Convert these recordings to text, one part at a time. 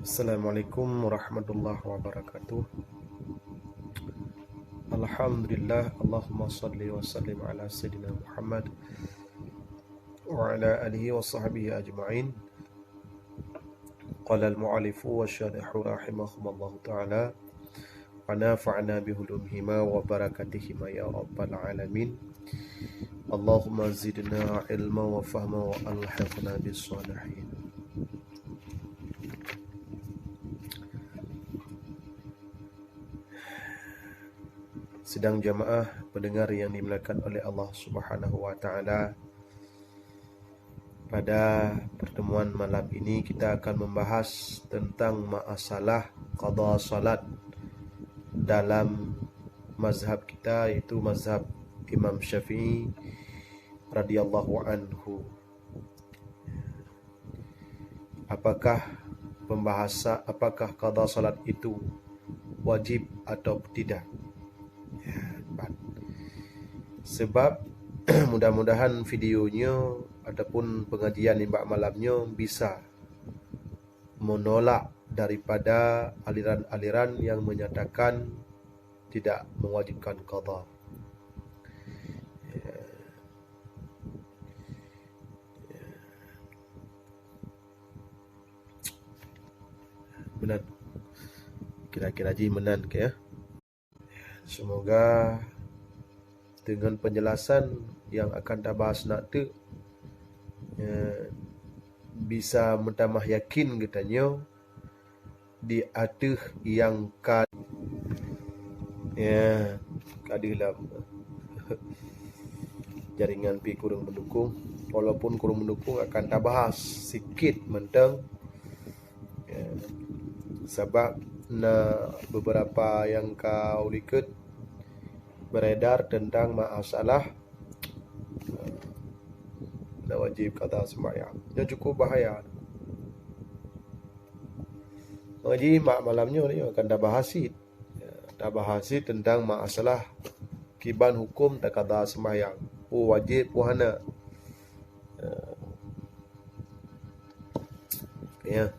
Assalamualaikum warahmatullahi wabarakatuh. Alhamdulillah, Allahumma salli wa sallim ala Sayyidina Muhammad wa ala alihi wa sahbihi ajma'in. Qala al-mu'alifu wa syarihu rahimahumullahu ta'ala wa nafa'na bihulumhima wa barakatihima ya rabbal alamin. Allahumma zidna ilma wa fahma wa alhiqna bis salihin. Sidang jamaah pendengar yang dimuliakan oleh Allah Subhanahu wa taala. Pada pertemuan malam ini kita akan membahas tentang masalah qada salat dalam mazhab kita, yaitu mazhab Imam Syafi'i radhiyallahu anhu. Apakah qada salat itu wajib atau tidak? Sebab mudah-mudahan videonya ataupun pengajian limbak malamnya bisa menolak daripada aliran-aliran yang menyatakan tidak mewajibkan qada. Benar. Kira-kira ji menan ke ya? Semoga dengan penjelasan yang akan kita bahas nanti bisa menambah yakin katanya di atas yang kadilah jaringan pi kurang mendukung. Walaupun kurang mendukung akan kita bahas sikit mentang sebab beberapa yang kau lihat beredar tentang masalah wajib qada sembahyang. Yang cukup bahaya. Jadi malamnya ni akan dah bahasi. Dah bahasi tentang masalah kiban hukum tak qada sembahyang. Wajib puhana. Ya.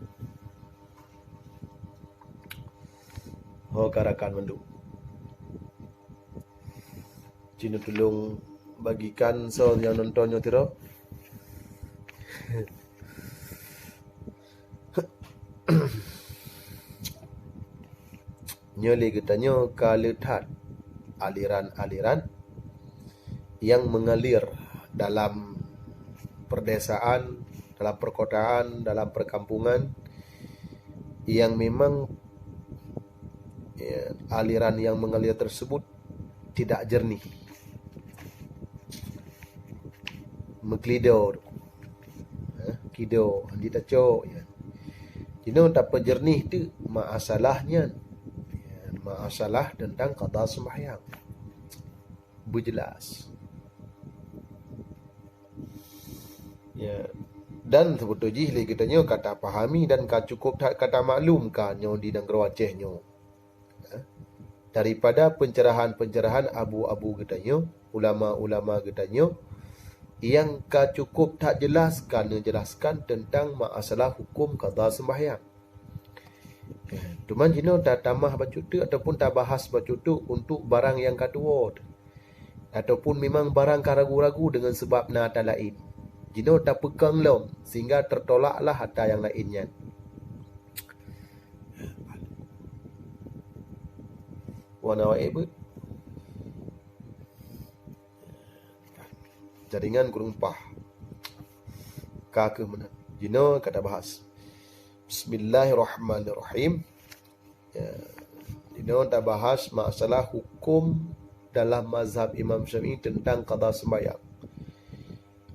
Karakan mendu. Cina tolong bagikan soal yang nontonnya tiro. Nyali katanya kaletat aliran-aliran yang mengalir dalam perdesaan, dalam perkotaan, dalam perkampungan yang memang aliran yang mengalir tersebut tidak jernih. Meklido kido andi taco ya. Jino tak jernih tu masalahnya. Masalah tentang qada sembahyang. Berjelas. Ya. Dan sebetulnya lagi katanya kata pahami dan cukup kata maklum kan nyo di nang rawacehnya. Daripada pencerahan-pencerahan abu-abu katanya, ulama-ulama katanya yang cukup tak jelaskan tentang masalah hukum qada sembahyang. Cuman jino tak tamah baca tu ataupun tak bahas baca tu untuk barang yang kedua ataupun memang barang karagu-ragu dengan sebab nata lain. Jino tak pegang lom sehingga tertolaklah hatta yang lainnya. Warna waib jaringan kurang pah ke mana jino kata bahas Bismillahirrahmanirrahim. Jino tak bahas masalah hukum dalam mazhab Imam Syafi'i tentang qada sembahyang.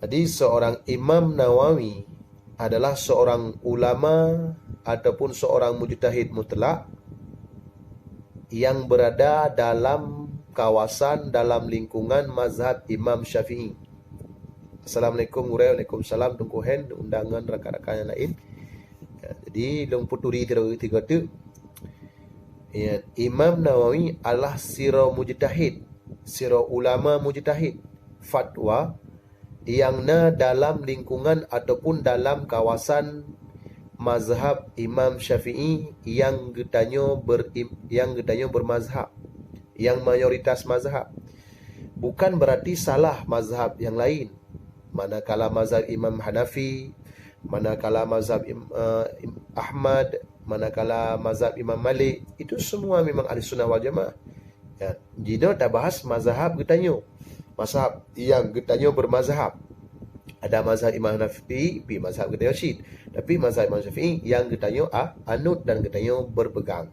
Jadi seorang Imam Nawawi adalah seorang ulama ataupun seorang mujtahid mutlak yang berada dalam kawasan, dalam lingkungan mazhab Imam Syafi'i. Assalamualaikum warahmatullahi wabarakatuh. Tungkuhen undangan rakan-rakan yang lain. Jadi long puturi tiga tu. Imam Nawawi adalah sira mujtahid, sira ulama mujtahid. Fatwa yang dalam lingkungan ataupun dalam kawasan mazhab Imam Syafi'i yang getanya bermazhab, yang mayoritas mazhab. Bukan berarti salah mazhab yang lain. Manakala mazhab Imam Hanafi, manakala mazhab Ahmad, manakala mazhab Imam Malik, itu semua memang ahli sunnah wal jamaah. Ya, jika tak bahas mazhab getanya, mazhab yang getanya bermazhab. Ada mazhab Imam Hanafi, mazhab getanya Syid. Tapi mazhab Imam Syafi'i yang getanya anut dan getanya berpegang.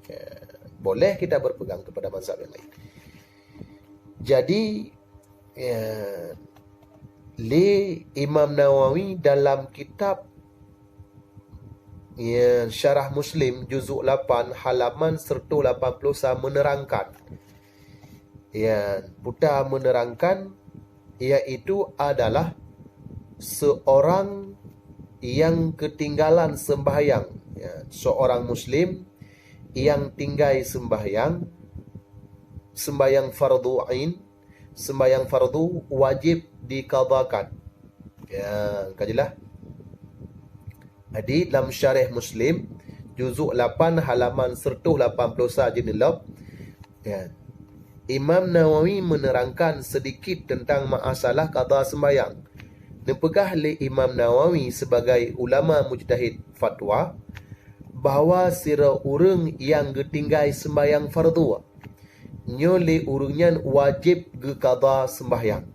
Ya, boleh kita berpegang kepada mazhab yang lain. Jadi Imam Nawawi dalam kitab Syarah Muslim juzuk 8 halaman 180 menerangkan, menerangkan iaitu adalah seorang yang ketinggalan sembahyang, seorang Muslim yang tinggal sembahyang fardu ain, sembahyang fardu wajib diqadakan. Kajilah. Jadi dalam Syarah Muslim juzuk 8 halaman 180 saja nilap. Imam Nawawi menerangkan sedikit tentang masalah qada sembahyang. Dipegah oleh Imam Nawawi sebagai ulama mujtahid fatwa bahawa sira urang yang ketinggal sembahyang fardu nyole urunyan wajib ke qada sembahyang.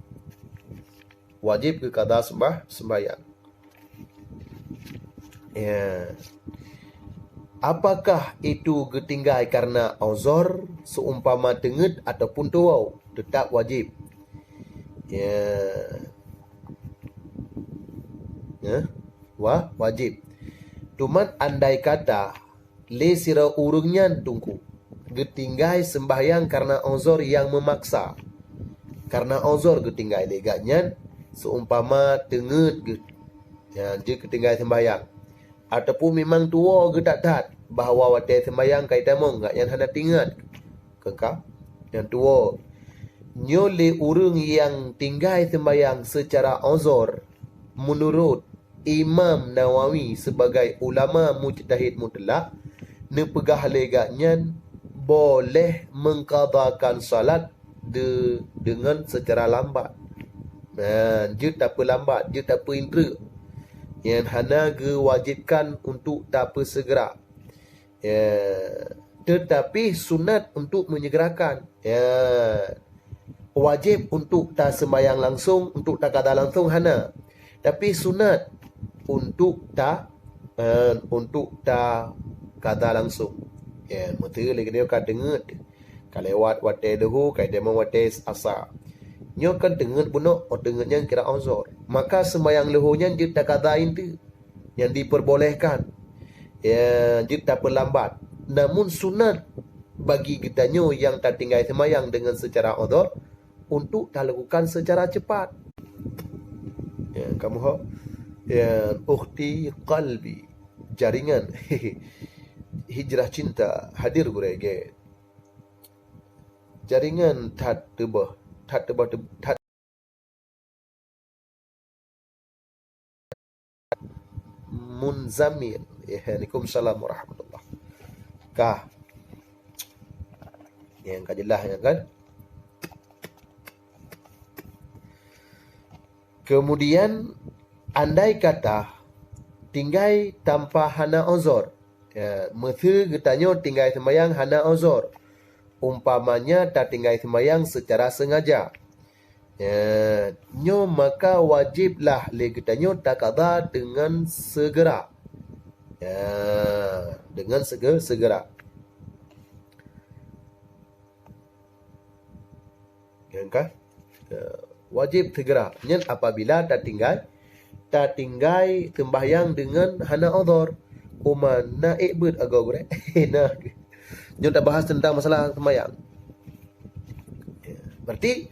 Wajib ke qada sembahyang. Apakah itu ketinggal karena uzur seumpama tenget ataupun tuau, tetap wajib. Wajib. Cuman andai kata le sira urungnya tungku ketinggal sembahyang karena uzur yang memaksa. Karena uzur ketinggal leganya seumpama tenget dia ketinggal sembahyang. Ataupun memang tua ke tak bahawa watai sembahyang kaitan mong enggak yang hendak tingat kekal yang tua nyole urung yang tinggal sembahyang secara uzur menurut Imam Nawawi sebagai ulama mujtahid mutlak nepegah leganya boleh mengqadakan salat dengan secara lambat. Dia tak apa lambat, dia tak apa indra. Yang hana gewajibkan untuk tak apa segera. Tetapi sunat untuk menyegerakan. Wajib untuk tak sembahyang langsung, untuk tak qada langsung hana. Tapi sunat untuk tak qada langsung. Mesti lagi dia kan dengar. Kalau lewat watai dahulu, kalau dia mau watai asar. Nyo kan dengar bunuh, dengarnya kira uzur. Maka sembahyang lehunya dia tak qadain tu. Yang diperbolehkan. Dia tak perlambat. Namun sunat bagi kitanya yang tak tinggal sembahyang dengan secara uzur untuk tak lakukan secara cepat. Kamu ho? Ukhti qalbi. Jaringan. Hijrah cinta hadir gurege. Jaringan tak munzamil. Waalaikumsalam warahmatullahi kah yang kajelah ya kan. Kemudian andai kata tinggal tanpa hana uzur, mesti katanya tinggal sembahyang hana uzur. Umpamanya tak tinggal sembahyang secara sengaja. Nyo maka wajiblah legetanya tak qada dengan segera. Dengan segera. Kan? Wajib segera. Nyen apabila tak tinggal sembahyang dengan hana uzur. Uman naik ber agak gure. Nah. Nyo tak bahas tentang masalah sembahyang. Berarti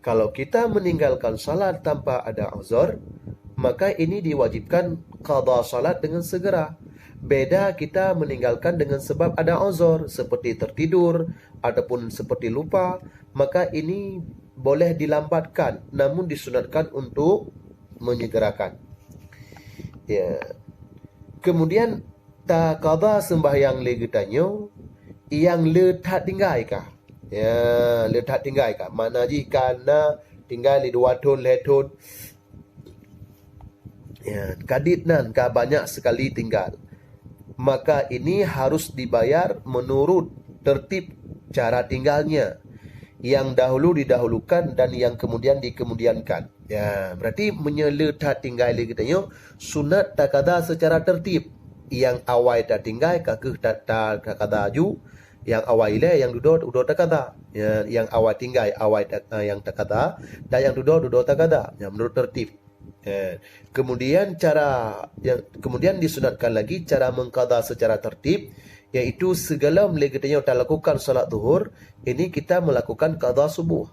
kalau kita meninggalkan salat tanpa ada uzur, maka ini diwajibkan qada salat dengan segera. Beda kita meninggalkan dengan sebab ada uzur, seperti tertidur ataupun seperti lupa, maka ini boleh dilambatkan, namun disunatkan untuk menyegerakan. Kemudian ta qada sembahyang le getanyo yang le that tinggal kah? Ya, le that tinggal kah? Mana jika na tinggal di 2 tahun le tahun. Ya, kadit nan ka banyak sekali tinggal. Maka ini harus dibayar menurut tertib cara tinggalnya. Yang dahulu didahulukan dan yang kemudian dikemudiankan. Ya, berarti menyeletat tinggal kita yo sunat takada secara tertib. Yang awal tak tinggal kakeh tak takada ju, yang awal ile yang duduk takada. Ya, yang awal tinggal awal yang takada dan yang duduk takada. Ya, menurut tertib. Ya. Kemudian kemudian disunatkan lagi cara mengqada secara tertib, yaitu segala kita lakukan salat zuhur, ini kita melakukan qada subuh.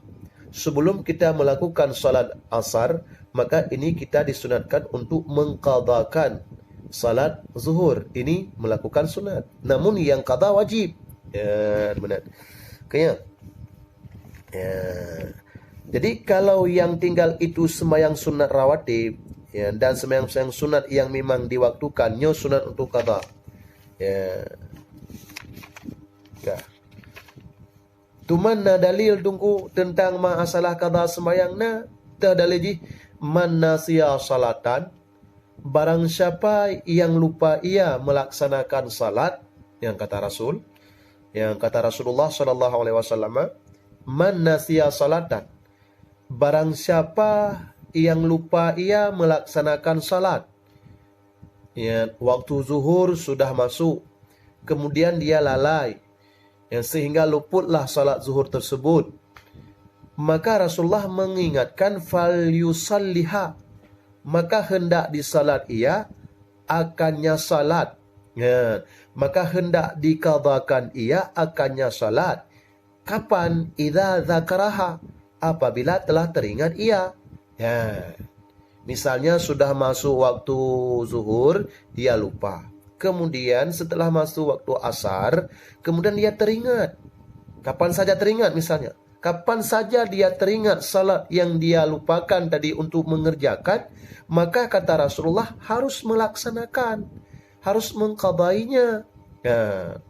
Sebelum kita melakukan salat asar, maka ini kita disunatkan untuk mengqadakan salat zuhur. Ini melakukan sunat. Namun yang qada wajib. Ya, benar. Kayaknya. Ya. Jadi kalau yang tinggal itu sembahyang sunat rawatib, ya, dan sembahyang sunat yang memang diwaktukannya sunat untuk qada. Ya. Ya. Tuman na dalil tunggu tentang masalah qada sembahyang na ta dalil man nasiya salatan, barang siapa yang lupa ia melaksanakan salat, yang kata Rasulullah sallallahu alaihi wasallam, man nasiya salatan, barang siapa yang lupa ia melaksanakan salat. Ya, waktu zuhur sudah masuk, kemudian dia lalai, yang sehingga luputlah salat zuhur tersebut. Maka Rasulullah mengingatkan fal yusalliha, maka hendak disalat ia akannya salat. Ya, maka hendak diqadakan ia akannya salat. Kapan? Idza dzakaraha, apabila telah teringat ia. Ya. Misalnya sudah masuk waktu zuhur, dia lupa. Kemudian setelah masuk waktu asar, kemudian dia teringat. Kapan saja teringat misalnya. Kapan saja dia teringat salat yang dia lupakan tadi untuk mengerjakan, maka kata Rasulullah harus melaksanakan, harus mengqadainya. Ya.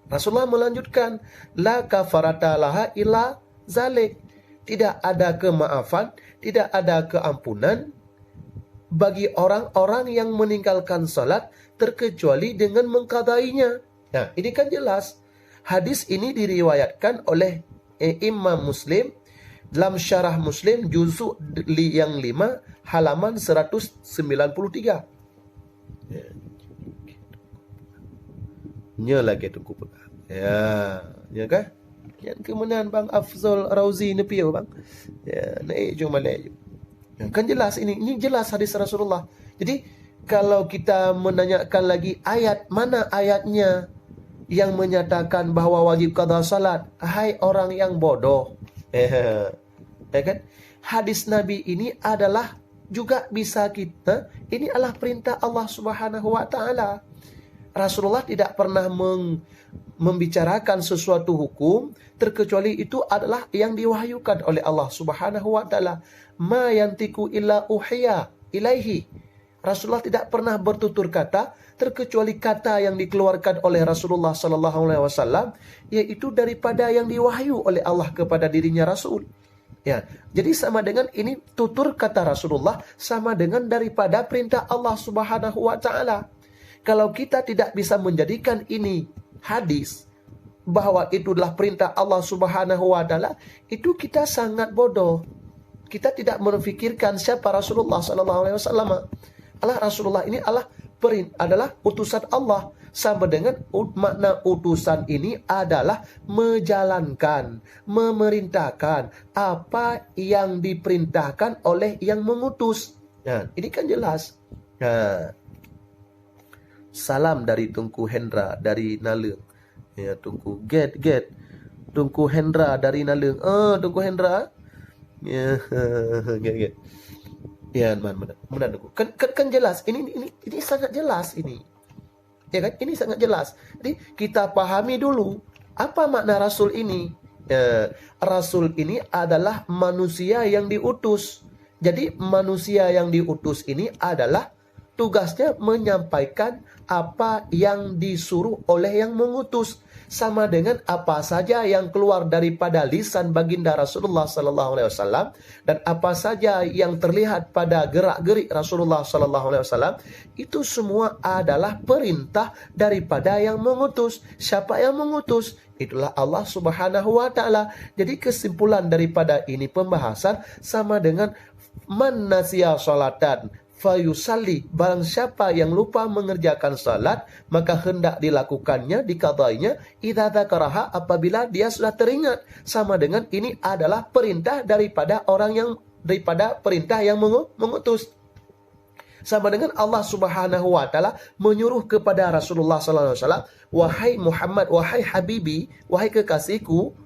Rasulullah melanjutkan, la kafarata laha illa zalik. Tidak ada kemaafan, tidak ada keampunan bagi orang-orang yang meninggalkan salat terkecuali dengan mengqadainya. Nah, ini kan jelas. Hadis ini diriwayatkan oleh Imam Muslim dalam Syarah Muslim juzuk yang 5 halaman 193. Nya lagi tunggu pegang. Ya kan? Yang kemudian Bang Afzal Rauzi nepi bang. Ya, naik jom balik. Ya, kan jelas ini jelas hadis Rasulullah. Jadi kalau kita menanyakan lagi ayat, mana ayatnya yang menyatakan bahawa wajib qada salat? Hai orang yang bodoh. Ya kan? Hadis Nabi ini adalah juga bisa kita, ini adalah perintah Allah Subhanahu wa taala. Rasulullah tidak pernah membicarakan sesuatu hukum terkecuali itu adalah yang diwahyukan oleh Allah Subhanahu wa taala. Ma yantiku illa uhiya ilaihi. Rasulullah tidak pernah bertutur kata terkecuali kata yang dikeluarkan oleh Rasulullah sallallahu alaihi wasallam, yaitu daripada yang diwahyu oleh Allah kepada dirinya Rasul. Ya, jadi sama dengan ini tutur kata Rasulullah sama dengan daripada perintah Allah Subhanahu wa taala. Kalau kita tidak bisa menjadikan ini hadis bahwa itu adalah perintah Allah Subhanahu wa taala, itu kita sangat bodoh. Kita tidak berfikirkan siapa Rasulullah sallallahu alaihi wasallam. Allah Rasulullah ini adalah utusan Allah. Sama dengan makna utusan ini adalah menjalankan, memerintahkan apa yang diperintahkan oleh yang mengutus. Nah, ini kan jelas. Nah, salam dari Tunku Hendra dari Nalung. Ya, Tunku get. Tunku Hendra dari Nalung. Tunku Hendra. Ya, get. Ya, benar Tunku. Kan jelas. Ini sangat jelas ini. Ya kan? Ini sangat jelas. Jadi kita pahami dulu apa makna Rasul ini. Rasul ini adalah manusia yang diutus. Jadi manusia yang diutus ini adalah tugasnya menyampaikan apa yang disuruh oleh yang mengutus, sama dengan apa saja yang keluar daripada lisan baginda Rasulullah sallallahu alaihi wasallam dan apa saja yang terlihat pada gerak-gerik Rasulullah sallallahu alaihi wasallam, itu semua adalah perintah daripada yang mengutus. Siapa yang mengutus? Itulah Allah Subhanahu wa taala. Jadi kesimpulan daripada ini pembahasan sama dengan man nasiya salatan fayusalli, barang siapa yang lupa mengerjakan salat maka hendak dilakukannya, dikadainya, idza dzakaraha, apabila dia sudah teringat. Sama dengan ini adalah perintah daripada perintah yang mengutus. Sama dengan Allah Subhanahu wa taala menyuruh kepada Rasulullah sallallahu alaihi wasallam, wahai Muhammad, wahai habibi, wahai kekasihku,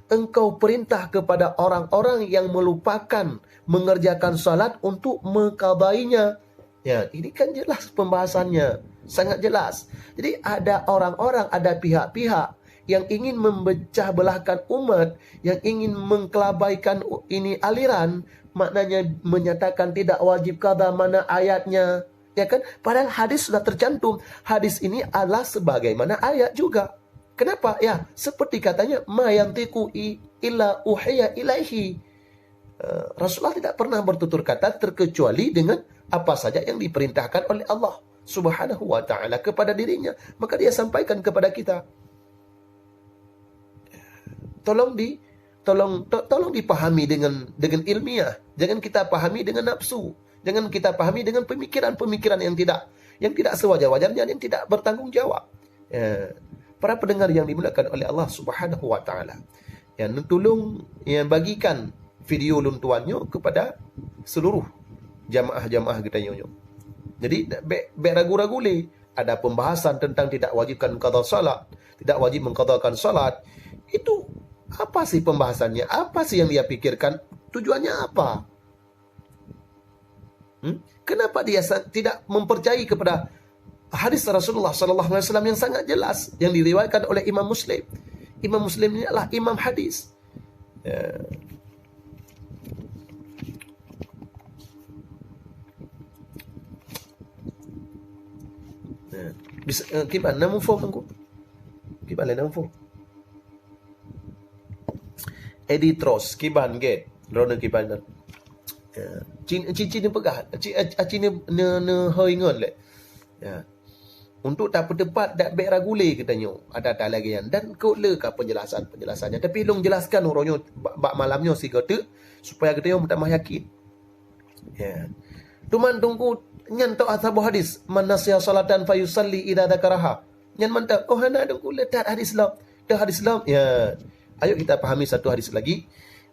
engkau perintah kepada orang-orang yang melupakan mengerjakan salat untuk mengqadainya. Ya, ini kan jelas pembahasannya, sangat jelas. Jadi ada orang-orang, ada pihak-pihak yang ingin memecah belahkan umat, yang ingin mengkelabaikan ini aliran, maknanya menyatakan tidak wajib qada, mana ayatnya, ya kan? Padahal hadis sudah tercantum. Hadis ini adalah sebagaimana ayat juga. Kenapa? Ya, seperti katanya, ma yantiqu illa uhiya ilaihi. Rasulullah tidak pernah bertutur kata terkecuali dengan apa saja yang diperintahkan oleh Allah Subhanahu wa taala kepada dirinya, maka dia sampaikan kepada kita. Tolong dipahami dengan ilmiah. Jangan kita pahami dengan nafsu. Jangan kita pahami dengan pemikiran-pemikiran yang tidak sewajar-wajarnya, yang tidak bertanggung jawab. Ya. Para pendengar yang dimuliakan oleh Allah Subhanahu wa taala, yang tolong bagikan video luntuannya kepada seluruh jamaah-jamaah kita nyonya. Jadi be ragu-ragu le, ada pembahasan tentang tidak wajibkan qada salat, tidak wajib mengqadakan salat. Itu apa sih pembahasannya? Apa sih yang dia pikirkan? Tujuannya apa? Kenapa dia tidak mempercayai kepada hadis Rasulullah sallallahu alaihi wasallam yang sangat jelas yang diriwayatkan oleh Imam Muslim? Imam Muslim ini adalah imam hadis. Ya. Bisa kiban namun form aku. Kiban namun form. Editros kiban get. Rona kiban. Cincin pegah. Cina ne hoingon le. Ya. Untuk tak bertepat dak baik ragule katanya. Ada lagi yang dan kau leka penjelasannya. Tapi long jelaskan orangnya bak malamnya si kata supaya kita yang tak yakin. Ya. Tuman tunggu nyan tau ashabu hadis man nasiya salatan fayusalli idza dzakaraha. Nyan mantap oh hana tunggu letak hadis lah. Dah hadis lah. Ya. Ayo kita pahami satu hadis lagi,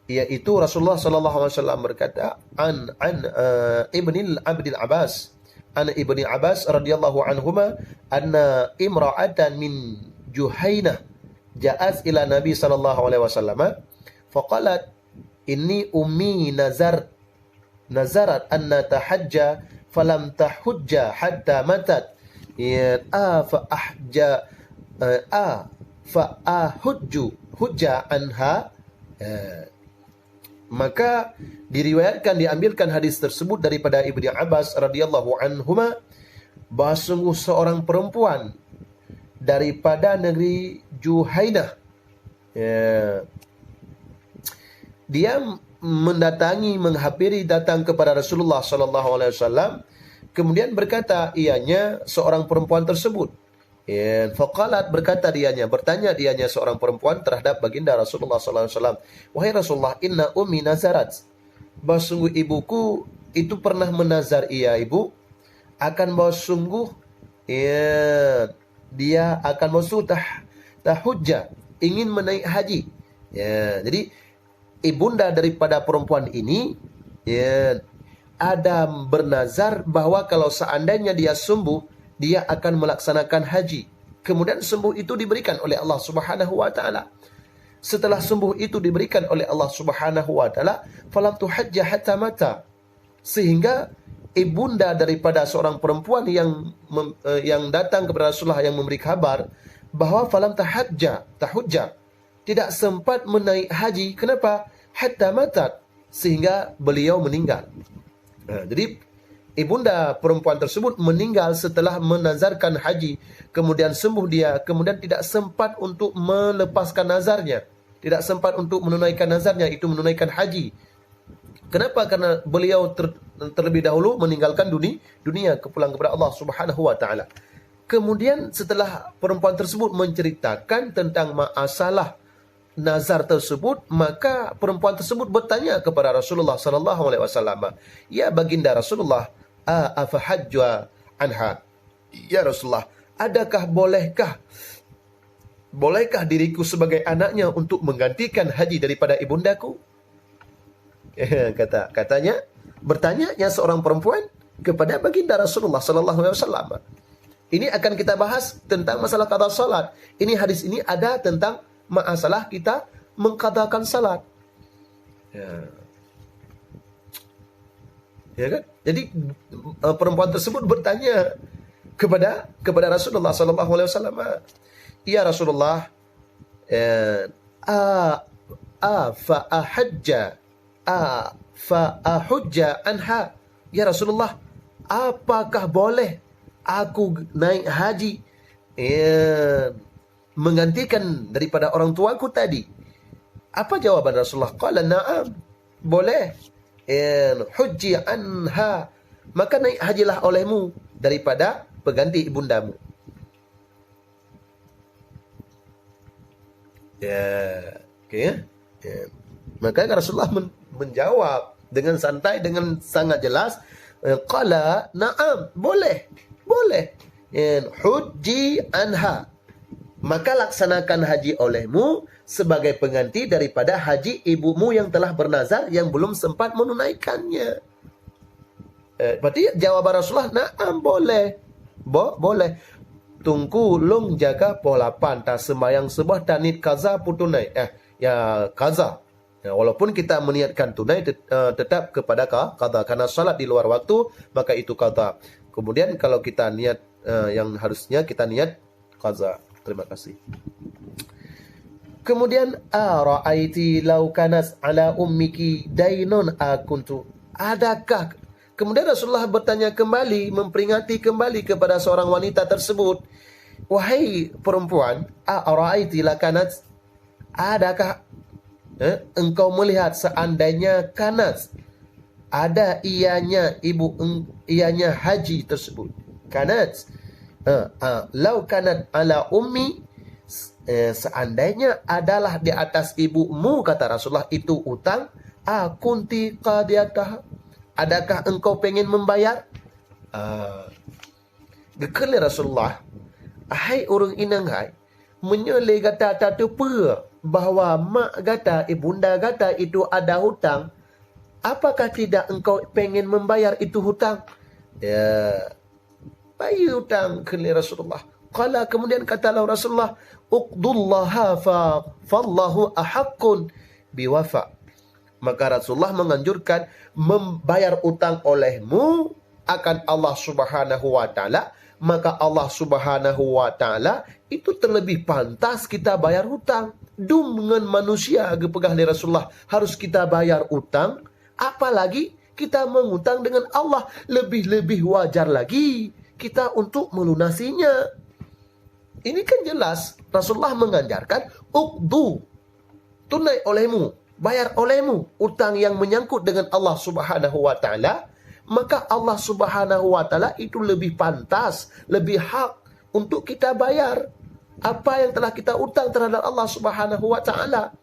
iaitu Rasulullah sallallahu alaihi wasallam berkata an Ibnil Abdil Abbas, an Ibni Abbas radhiyallahu anhuma anna imra'atan min Juhainah ja'at ila Nabi sallallahu alaihi wasallam faqalat inni ummi nazarat anna tahajja falam tahujja hatta matat ya fa ahujju hujja anha. Maka diriwayatkan, diambilkan hadis tersebut daripada Ibnu Abbas radhiyallahu anhuma, bahawa sungguh seorang perempuan daripada negeri Juhainah, dia menghampiri datang kepada Rasulullah sallallahu alaihi wasallam, kemudian berkata ianya seorang perempuan tersebut, faqalat, bertanya dianya seorang perempuan terhadap baginda Rasulullah sallallahu alaihi wasallam, wahai Rasulullah, inna ummi nazarat, bahawa sungguh ibuku itu pernah menazar ibu akan bahawa sungguh dia akan masuk tahujjah, ingin menaik haji. Jadi ibunda daripada perempuan ini ada bernazar bahawa kalau seandainya dia sembuh, dia akan melaksanakan haji. Kemudian sembuh itu diberikan oleh Allah Subhanahu wa taala. Setelah sembuh itu diberikan oleh Allah Subhanahu wa taala, falam tuhajja hatta mata. Sehingga ibunda daripada seorang perempuan yang datang kepada Rasulullah yang memberi kabar bahawa falam tahujja, tidak sempat menaik haji. Kenapa? Hatta matat, sehingga beliau meninggal. Jadi ibunda perempuan tersebut meninggal setelah menazarkan haji, kemudian sembuh dia, kemudian tidak sempat untuk melepaskan nazarnya, tidak sempat untuk menunaikan nazarnya, itu menunaikan haji. Kenapa? Karena beliau terlebih dahulu meninggalkan dunia, pulang kepada Allah Subhanahu wa taala. Kemudian setelah perempuan tersebut menceritakan tentang masalah nazar tersebut, maka perempuan tersebut bertanya kepada Rasulullah sallallahu alaihi wasallam, "Ya baginda Rasulullah, afahajja anha?" Ya Rasulullah, bolehkah diriku sebagai anaknya untuk menggantikan haji daripada ibundaku? Katanya bertanya seorang perempuan kepada baginda Rasulullah sallallahu alaihi wasallam. Ini akan kita bahas tentang masalah qada salat. Ini hadis ini ada tentang masalah kita mengqadakan salat. Ya kan? Jadi perempuan tersebut bertanya kepada Rasulullah sallallahu alaihi wasallam, "Ya Rasulullah, fa ahujja anha?" Ya Rasulullah, apakah boleh aku naik haji menggantikan daripada orang tuaku tadi? Apa jawaban Rasulullah? Qala na'am, boleh. Hujji anha, maka naik hajilah olehmu daripada pengganti ibundamu. Maka Rasulullah menjawab dengan santai, dengan sangat jelas, qala na'am, boleh. Hujji anha, maka laksanakan haji olehmu sebagai pengganti daripada haji ibumu yang telah bernazar yang belum sempat menunaikannya. Berarti jawaban Rasulullah, na'am, boleh. Boleh. Tunggu long jaga pola panta sembayang sebuah tanit kaza putunai. Kaza. Walaupun kita meniatkan tunai, tetap kepada qada. Karena salat di luar waktu, maka itu qada. Kemudian kalau kita niat yang harusnya kita niat qaza. Terima kasih. Kemudian ara'aiti law kanas ala ummiki dainun akuntu. Adakah? Kemudian Rasulullah bertanya kembali, memperingati kembali kepada seorang wanita tersebut, "Wahai perempuan, ara'aiti la kanat, adakah engkau melihat seandainya kanat, ada ianya haji tersebut. Kanat, law kanat ala ummi, seandainya adalah di atas ibumu, kata Rasulullah, itu utang, akunti qadiyatah, adakah engkau pengen membayar?" Gekali Rasulullah, "Hai orang inangai, menyele gata tepa bahawa mak gata, ibunda gata itu ada hutang, apakah tidak engkau pengen membayar itu hutang?" Bayar hutang, kali Rasulullah. Qala, kemudian katalah Rasulullah, "Uqdullaha fallahu ahaqqun biwafa." Maka Rasulullah menganjurkan membayar utang olehmu akan Allah Subhanahu wa taala, maka Allah Subhanahu wa taala itu terlebih pantas kita bayar hutang. Dengan manusia gepegah oleh Rasulullah harus kita bayar utang, apalagi kita mengutang dengan Allah, lebih-lebih wajar lagi kita untuk melunasinya. Ini kan jelas Rasulullah mengajarkan uqdu, tunai olehmu, bayar olehmu utang yang menyangkut dengan Allah Subhanahu wa taala, maka Allah Subhanahu wa taala itu lebih pantas, lebih hak untuk kita bayar apa yang telah kita utang terhadap Allah Subhanahu wa taala.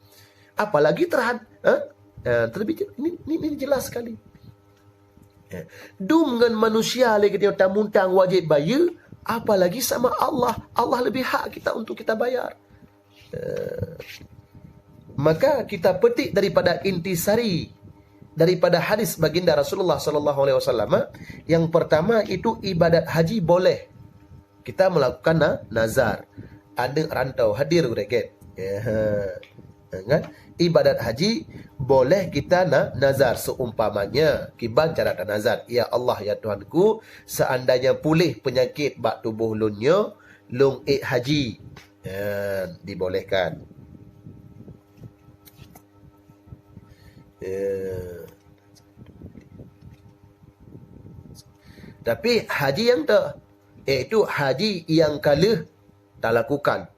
Apalagi terhadap terlebih ini jelas sekali. Dengan manusia lagi kita tamuntang wajib bayar, apalagi sama Allah. Allah lebih hak kita untuk kita bayar. Maka kita petik daripada intisari daripada hadis baginda Rasulullah sallallahu alaihi wasallam, yang pertama itu ibadat haji boleh kita melakukan nazar. Ada rantau hadir greget. Kan? Ibadat haji boleh kita nazar, seumpamanya kiban cara nazar, "Ya Allah, ya Tuhanku, seandainya pulih penyakit bak tubuh lunyo, lung haji." Dibolehkan. Tapi haji yang tak, iaitu haji yang kala tak lakukan.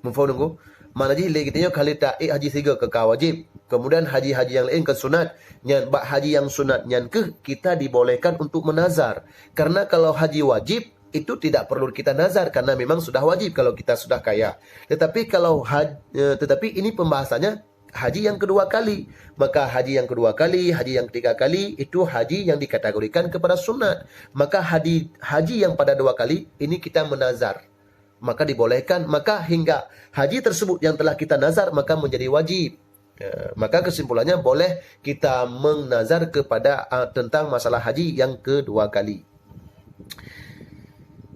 Memfaham tunggu? Mana ji lagi tanya kala tak haji siga ke wajib. Kemudian haji-haji yang lain ke sunat. Nyan bak haji yang sunat nyan ke kita dibolehkan untuk menazar. Karena kalau haji wajib itu tidak perlu kita nazar karena memang sudah wajib kalau kita sudah kaya. Tetapi kalau tetapi ini pembahasannya haji yang kedua kali. Maka haji yang kedua kali, haji yang ketiga kali itu haji yang dikategorikan kepada sunat. Maka haji yang pada dua kali ini kita menazar. Maka dibolehkan, maka hingga haji tersebut yang telah kita nazar maka menjadi wajib. Maka kesimpulannya boleh kita menazar kepada tentang masalah haji yang kedua kali.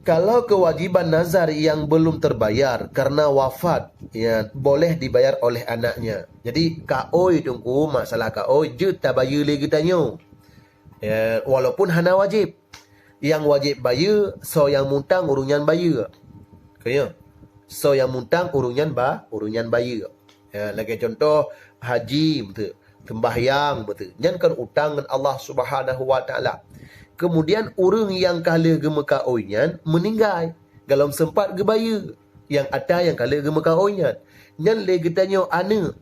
Kalau kewajiban nazar yang belum terbayar karena wafat, ya, boleh dibayar oleh anaknya. Jadi kaoi tunggu masalah kaoi je tak bayar lagi tanya. Ya, walaupun hana wajib. Yang wajib bayar so yang muntang urunyan bayar. Kaya. So yang muntang urunyan bayar. Ya, lagi contoh haji betul, sembahyang betul. Nyan kan utang dengan Allah Subhanahu wa taala. Kemudian orang yang kala gemeka oinyan meninggal. Kalau sempat gebaya. Yang ada yang kala gemeka oinyan. Nyan lagi tanya anak.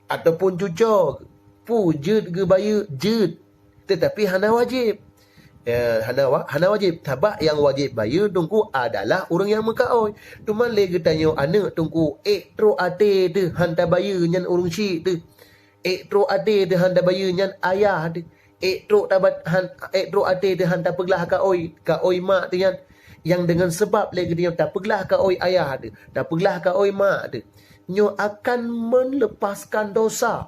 Ataupun cucu. Jud gebaya. Jud. Tetapi hana wajib. Hana wajib. Tabak yang wajib bayar tunggu adalah orang yang mekaoi. Cuma lagi tanya anak tunggu. Tro ate tu hantar bayar nyan orang syik tu. Tro ate tu hantar bayar nyan ayah tu. Tro ate tu hantar peglah ka oi mak tu yang dengan sebab lagi dia tak peglah ka oi ayah tu. Tak peglah ka oi mak tu. Nyo akan melepaskan dosa.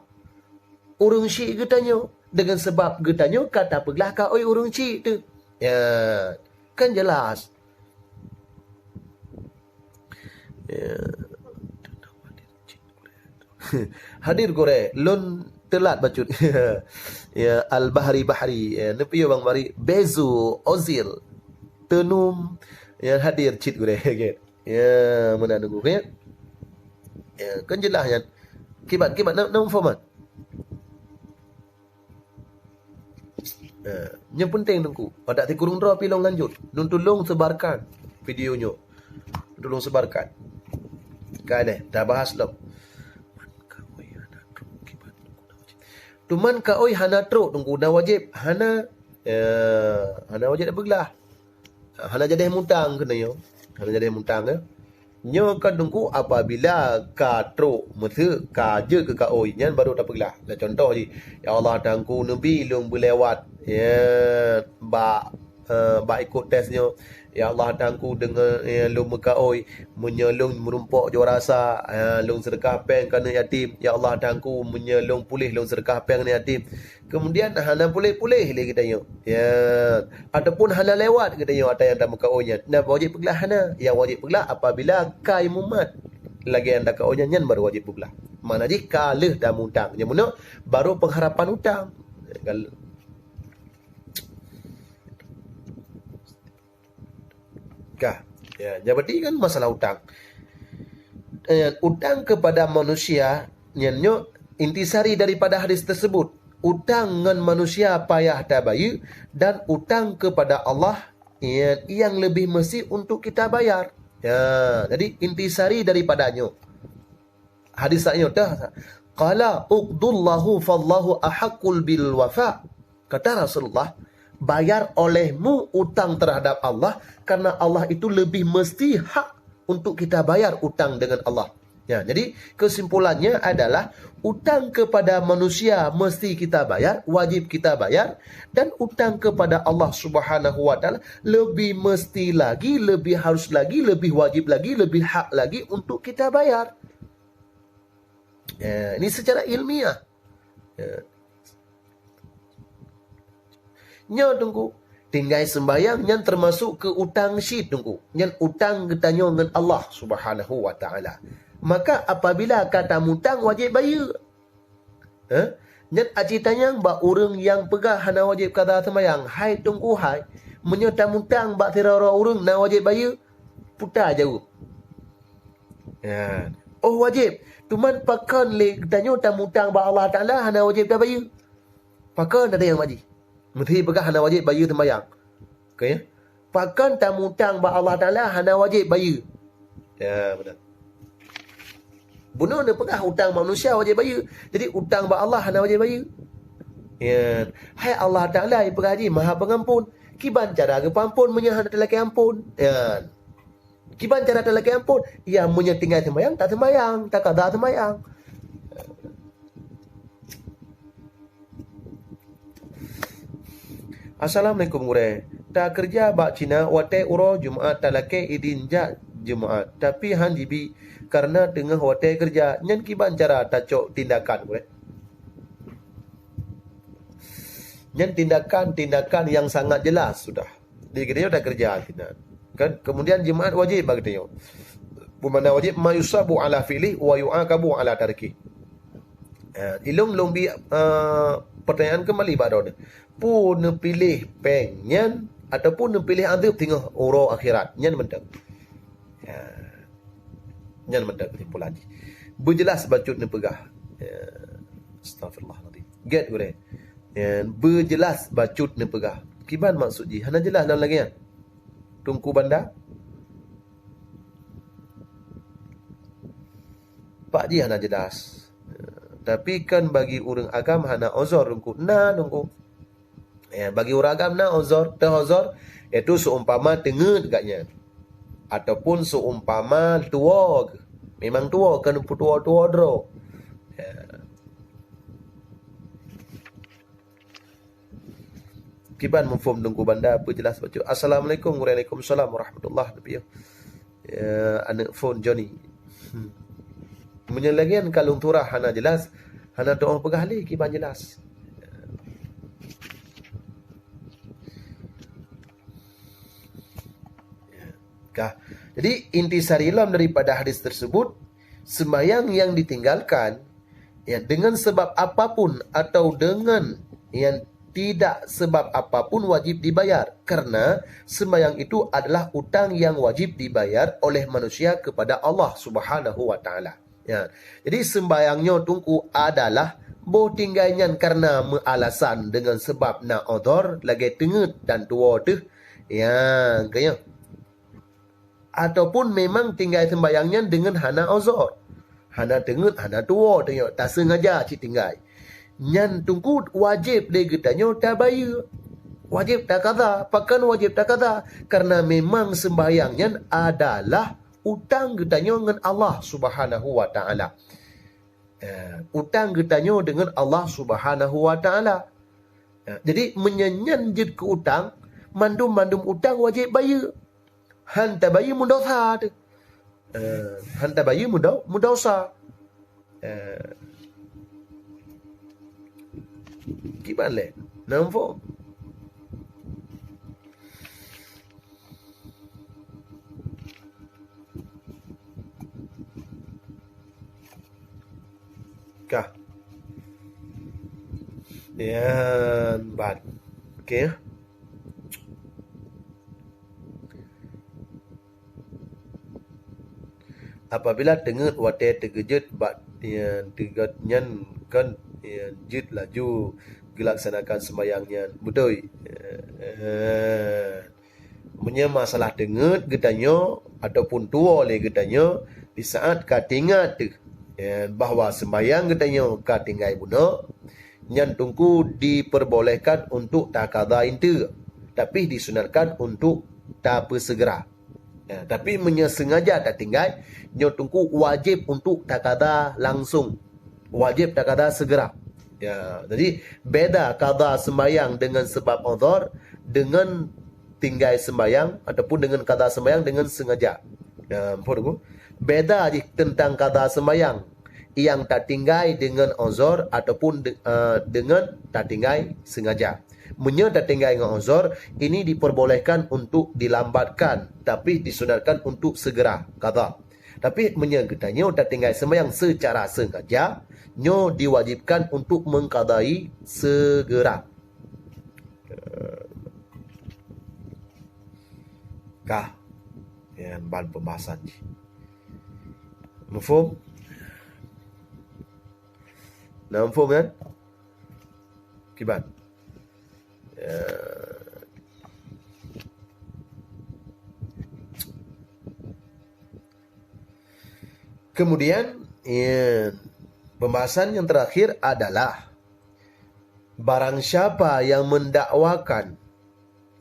Orang syik getanya. Dengan sebab getanya kata peglah ka oi orang syik tu. Ya, kan jelas. Ya. Hadir gore lon telat bacut. Ya, al-bahri ya, nepi bang mari Bezu Ozil tenum yang hadir cit gore gitu. Ya, mana nunggu ya. Ya, kan jelas ya. Kibat nam format. Yang penting tunggu. Pada ti kurung draw pilong lanjut. Nun tolong sebarkan videonya. Tolong sebarkan. Kan dah bahas lom. Tuman ka oi hana tro tunggu dah wajib. Hana wajib dah beglah. Hana jadi mutang kena yo. Hana jadi mutang ke. Nyo kan tunggu apabila ka tro mete ka je ke ka oi nyan baru dah beglah. Dah contoh ji. Ya Allah tangku nabi long berlewat. Ya ba ikut tesnya. Ya Allah tangku dengan long ka oi menyelong merumpak jo rasa long sedekah peng kana yatim. Ya Allah tangku menyelong pulih long sedekah peng kana yatim. Kemudian hana pulih lagi tanya. Ya, ataupun hana lewat kita tanya ada yang tak muka oi-nya. Nah, wajib peglah hana. Yang wajib peglah apabila kai mumat. Lagi yang tak ka oi-nya nyan baru wajib peglah. Mana ji kaleh dah mutang. Yang mana baru pengharapan hutang. Kalau kah. Ya, jadi kan masalah hutang. Hutang kepada manusia nyanyo intisari daripada hadis tersebut. Utang dengan manusia payah tak bayar dan utang kepada Allah yang lebih mesti untuk kita bayar. Ya, jadi intisari daripadanya. Hadis saya dah qala uqdullahu fallahu ahqqul bil wafa. Kata Rasulullah, bayar olehmu utang terhadap Allah karena Allah itu lebih mesti hak untuk kita bayar utang dengan Allah. Ya, jadi kesimpulannya adalah utang kepada manusia mesti kita bayar, wajib kita bayar, dan utang kepada Allah Subhanahu wa taala lebih mesti lagi, lebih harus lagi, lebih wajib lagi, lebih hak lagi untuk kita bayar. Ya, ini secara ilmiah. Ya. Nya tunggu tinggal sembahyang yang termasuk ke utang syid tunggu. Yang utang ketanya dengan Allah Subhanahu wa taala. Maka apabila kata mutang wajib bayar. Nyat aci tanya ba orang yang pegah hana wajib kata sembahyang. Hai tunggu hai. Menyata mutang ba tirara orang na wajib bayar. Putar jawab. Ya. Oh wajib. Tuman pakan le tanya ta mutang ba Allah Taala hana wajib dah bayar. Pakan ada yang wajib. Mesti pegah hana wajib bayar sembahyang. Okey ya. Pakan tamu hutang ba Allah Taala hana wajib bayar. Ya, benar. Bunuh dia pegah hutang manusia wajib bayar. Jadi hutang ba Allah hana wajib bayar. Ya. Hai Allah Taala yang pengaji Maha Pengampun. Kiban cara ke pampun menyahan telaki ampun. Ya. Kiban cara telaki ampun. Ya munya tinggal sembahyang tak sembahyang, tak qada sembahyang. Assalamualaikum gure. Tak kerja bak Cina wate uro Jumaat talake idin ja Jumaat. Tapi han jibi karena tengah wate kerja. Nyan kiban cara tacok tindakan gure. Nyan tindakan yang sangat jelas sudah. Di kerja dah kerja kita. Kan kemudian Jumaat wajib bagi dia. Bumana wajib ma yusabu ala fi'li wa yu'aqabu ala tarki. Ilung lumbi pertanyaan kembali pada pun pilih pengen ataupun pilih adab tengah uro akhirat nyan mendak. Nyan mendak tipu lagi. Berjelas bacut ni pegah. Astagfirullahaladzim. Get gure. Berjelas bacut ni pegah. Kiban maksud ji? Hana jelas dalam lagi kan? Tungku bandar. Pak ji hana jelas. Tapi kan bagi orang agam hana uzur nungku. Nungku. Bagi orang agam uzur, uzur itu seumpama tengut agaknya. Ataupun seumpama tua. Memang tua kan tua dro. Kiban mufum nungku banda berjelas baca. Assalamualaikum Waalaikumsalam warahmatullahi wabarakatuh. Anak phone Johnny. Menyelagian kalung turah hana jelas, hana doa pegahli kiban jelas. Jadi intisari ilam daripada hadis tersebut, sembahyang yang ditinggalkan dengan sebab apapun atau dengan yang tidak sebab apapun wajib dibayar, karena sembahyang itu adalah hutang yang wajib dibayar oleh manusia kepada Allah Subhanahu wa taala. Jadi sembahyangnya tungku adalah bo tinggalnya karena alasan dengan sebab na odor lagi tengut dan tua tu. Kaya ataupun memang tinggal sembahyangnya dengan hana uzur. Hana tengut, hana tua tengok tak sengaja cik tinggal. Nyan tungku wajib dia getanya tak bayar. Wajib tak kata, pakan wajib tak kata karena memang sembahyangnya adalah utang getanya dengan Allah Subhanahu wa taala. Utang getanya dengan Allah Subhanahu wa taala. Jadi menyanyan jid ke utang, mandum utang wajib bayar. Han tak bayar mudosa tu. Han tak bayar mudosa. Kiban le? Nampak? Kah? Yan bad. Okay. Apabila dengar wate terkejut bat yang tegatnya kan jid laju dilaksanakan sembahyangnya betul. Punya masalah dengar getanya ataupun tua le getanya di saat katingat bahawa sembahyang getanya katingai guna nyan tungku diperbolehkan untuk tak qada itu, tapi disunatkan untuk tak bersegera. Tapi sengaja tak tinggal, nyo tungku wajib untuk tak qada langsung. Wajib tak qada segera. Jadi beda qada sembahyang dengan sebab uzur dengan tinggal sembahyang ataupun dengan qada sembahyang dengan sengaja. Beda tentang qada sembahyang yang tak tinggal dengan uzur ataupun dengan tak tinggal sengaja. Munya tak tinggal dengan uzur, ini diperbolehkan untuk dilambatkan, tapi disunatkan untuk segera qada. Tapi munya getanya tak tinggal sembahyang secara sengaja, nyo diwajibkan untuk mengqadai segera. Kah? Yang bahan pembahasan. Mufhum? Mufhum kan? Kiban? Kemudian pembahasan yang terakhir adalah barang siapa yang mendakwakan,